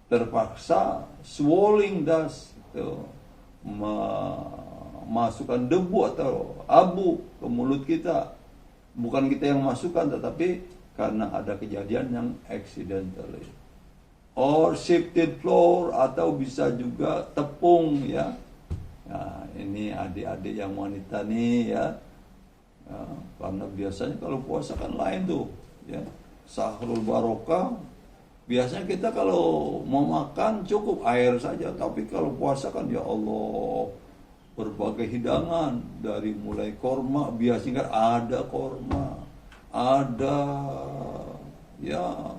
terpaksa swallowing dust, itu masukkan debu atau abu ke mulut kita, bukan kita yang masukkan tetapi karena ada kejadian yang accidentally, or shifted floor, atau bisa juga tepung ya. Nah, ini adik-adik yang wanita nih ya. Karena biasanya kalau puasa kan lain tuh ya, sahrul barokah. Biasanya kita kalau mau makan cukup air saja, tapi kalau puasa kan ya Allah, berbagai hidangan, dari mulai korma, biasanya kan ada korma, ada ya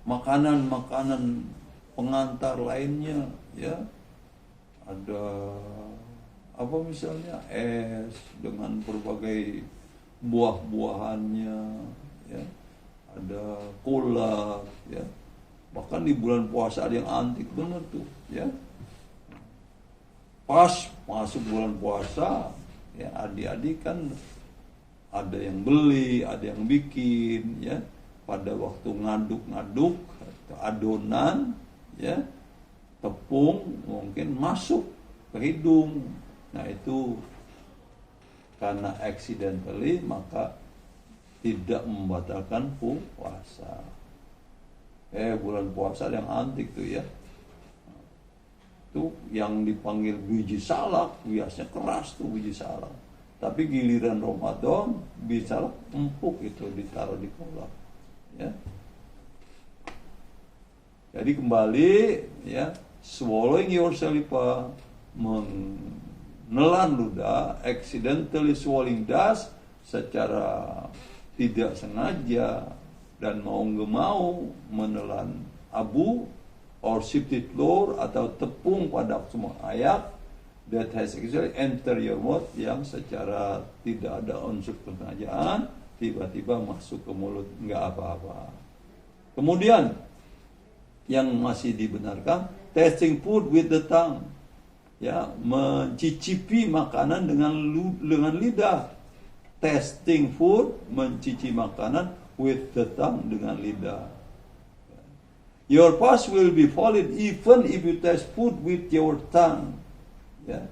makanan-makanan pengantar lainnya ya, ada apa misalnya es dengan berbagai buah-buahannya ya, ada kolak ya, bahkan di bulan puasa ada yang antik bener tuh ya, pas masuk bulan puasa ya, adik-adik kan ada yang beli, ada yang bikin ya, pada waktu ngaduk-ngaduk adonan ya, tepung mungkin masuk ke hidung. Nah itu karena accidentally maka tidak membatalkan puasa. Bulan puasa yang antik tuh ya, itu yang dipanggil biji salak, biasanya keras tuh biji salak, tapi giliran Ramadan biji salak empuk, itu ditaruh di kolak ya. Jadi kembali ya, swallowing your saliva, menelan ludah, accidentally swallowing dust, secara tidak sengaja dan mau nggak mau menelan abu, or shifted flour, atau tepung pada semua ayak, that has actually enter your mouth, yang secara tidak ada unsur kesengajaan tiba-tiba masuk ke mulut, nggak apa-apa. Kemudian yang masih dibenarkan, tasting food with the tongue, ya, mencicipi makanan dengan lidah. Tasting food, mencicipi makanan, with the tongue, dengan lidah. Your fast will be valid even if you taste food with your tongue. Ya.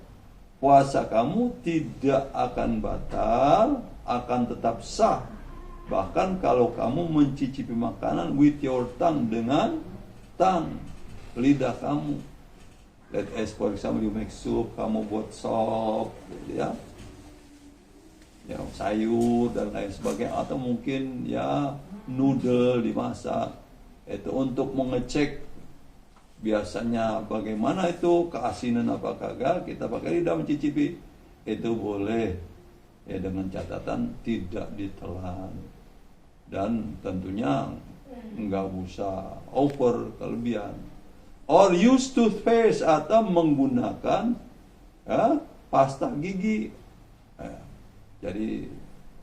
Puasa kamu tidak akan batal, akan tetap sah. Bahkan kalau kamu mencicipi makanan with your tongue, dengan tongue, lidah kamu. Let us, for example, you make soup, kamu buat sop, ya, ya sayur dan lain sebagainya, atau mungkin ya noodle dimasak. Itu untuk mengecek biasanya bagaimana itu keasinan apa kagak, kita pakai lidah mencicipi, itu boleh ya, dengan catatan tidak ditelan dan tentunya nggak usah over, kelebihan. Or use toothpaste, atau menggunakan ya, pasta gigi ya, jadi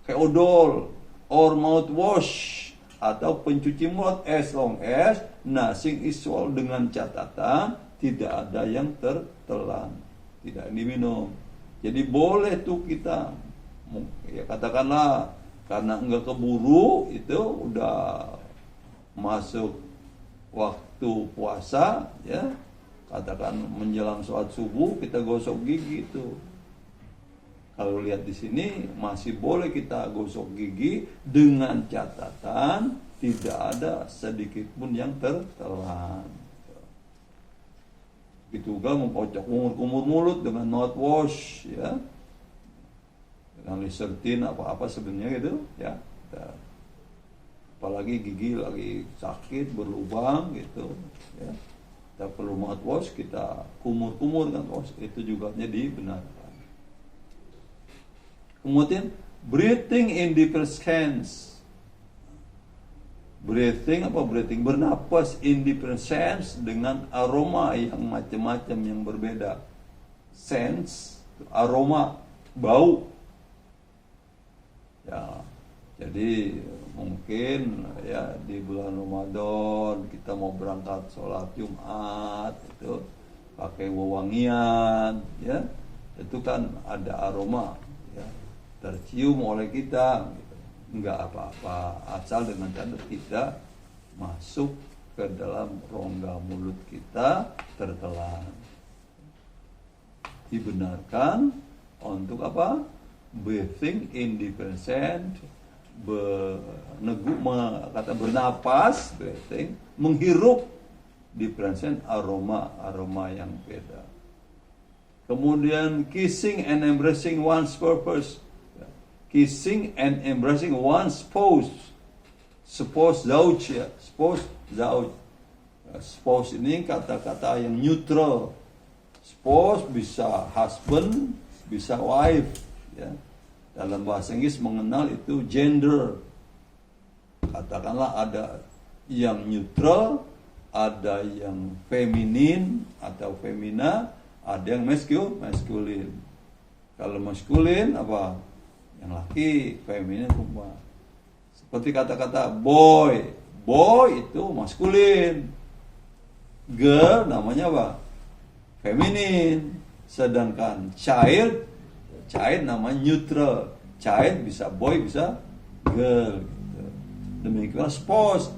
kayak odol, or mouthwash, atau pencuci mulut, as long as nothing is swallowed, dengan catatan tidak ada yang tertelan, tidak diminum. Jadi boleh tuh kita, ya katakanlah karena enggak keburu, itu udah masuk waktu puasa ya, katakan menjelang sholat subuh, kita gosok gigi itu. Kalau lihat di sini masih boleh kita gosok gigi dengan catatan tidak ada sedikit pun yang tertelan. Itu juga mengkocok kumur mulut dengan mouthwash ya, dengan Listerine apa-apa sebenarnya gitu ya. Apalagi gigi lagi sakit berlubang gitu ya, kita perlu mouthwash, kita kumur-kumur dengan wash, itu juga dibenarkan. Kemudian breathing in different sense. Breathing bernapas in different sense, dengan aroma yang macam-macam yang berbeda. Sense, aroma, bau. Ya, jadi mungkin ya di bulan Ramadan kita mau berangkat sholat Jumat itu pakai wewangian ya, itu kan ada aroma ya. tercium oleh kita, gitu. Enggak apa-apa, asal dengan cara tidak masuk ke dalam rongga mulut kita tertelan. Dibenarkan untuk apa? Breathing in different scent, bernapas, breathing, menghirup different aroma yang beda. Kemudian kissing and embracing one's purpose. Kissing and embracing one's spouse. Spouse zauj ya, spouse zauj. Spouse ini kata-kata yang neutral. Spouse bisa husband, bisa wife ya. Dalam bahasa Inggris mengenal itu gender. Katakanlah ada yang neutral, ada yang feminin atau femina, ada yang maskulin. Kalau maskulin apa? Yang laki, feminin perempuan. Seperti kata-kata boy. Boy itu maskulin. Girl namanya apa? Feminin. Sedangkan child namanya neutral. Child bisa boy, bisa girl gitu. Demikian spouse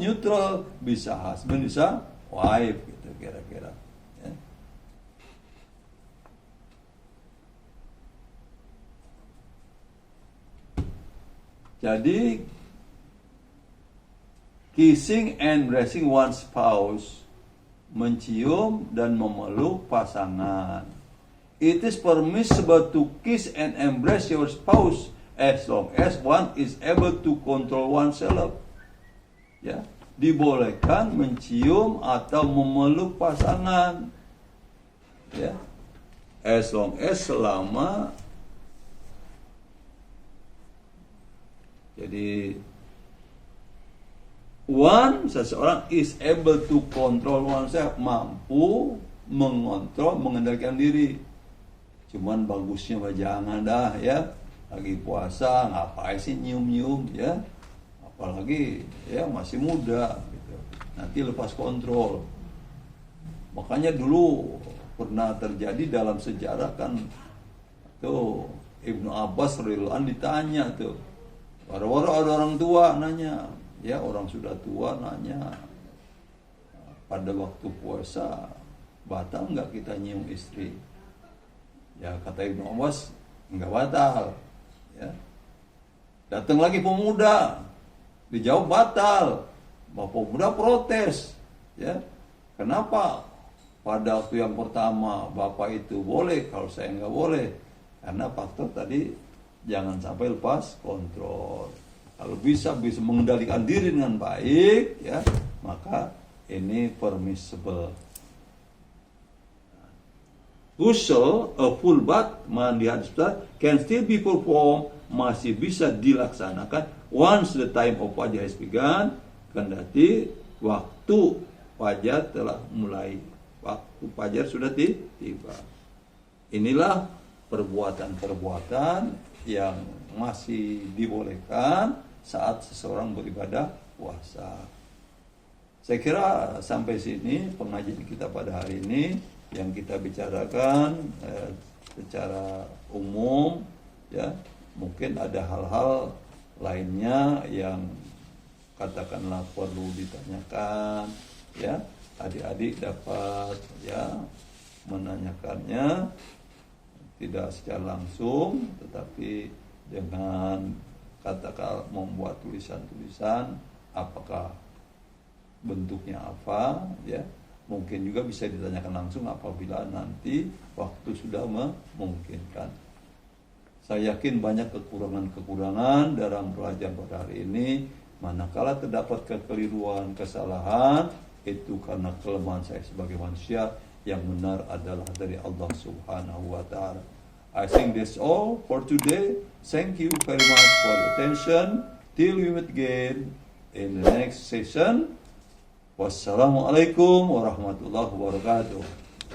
neutral, bisa husband, bisa wife gitu kira-kira ya. Jadi kissing and embracing one's spouse, mencium dan memeluk pasangan. It is permissible to kiss and embrace your spouse as long as one is able to control oneself. Ya, dibolehkan mencium atau memeluk pasangan. Ya. As long as selama jadi seseorang is able to control oneself, mampu mengontrol, mengendalikan diri. Cuman bagusnya jangan dah ya, lagi puasa ngapain sih nyium-nyium ya, apalagi ya masih muda gitu, nanti lepas kontrol. Makanya dulu pernah terjadi dalam sejarah kan tuh Ibnu Abbas radhiyallahu anhu ditanya tuh, baru-baru ada orang tua nanya, ya orang sudah tua nanya, pada waktu puasa batal nggak kita nyium istri? Ya kata Ibnu Abbas nggak batal. Ya. Datang lagi pemuda, dijawab batal. Bapak pemuda protes. Ya, kenapa? Pada waktu yang pertama bapak itu boleh, kalau saya nggak boleh, karena faktor tadi jangan sampai lepas kontrol. Kalau bisa mengendalikan diri dengan baik, ya maka ini permissible. Ghusl, a full bath, mandi hadis besar, can still be performed, masih bisa dilaksanakan once the time of Fajr has begun, kendati waktu Fajar telah mulai, waktu Fajar sudah tiba. Inilah perbuatan-perbuatan yang masih dibolehkan saat seseorang beribadah puasa. Saya kira sampai sini pengajian kita pada hari ini, yang kita bicarakan secara umum ya. Mungkin ada hal-hal lainnya yang katakanlah perlu ditanyakan ya, adik-adik dapat ya menanyakannya tidak secara langsung, tetapi dengan katakan membuat tulisan-tulisan, apakah bentuknya apa ya. Mungkin juga bisa ditanyakan langsung apabila nanti waktu sudah memungkinkan. Saya yakin banyak kekurangan-kekurangan dalam pelajaran pada hari ini. Manakala terdapat kekeliruan, kesalahan, itu karena kelemahan saya sebagai manusia. Yang benar adalah dari Allah Subhanahu wa Ta'ala. I think that's all for today. Thank you very much for your attention. Till we meet again in the next session. Wassalamualaikum warahmatullahi wabarakatuh.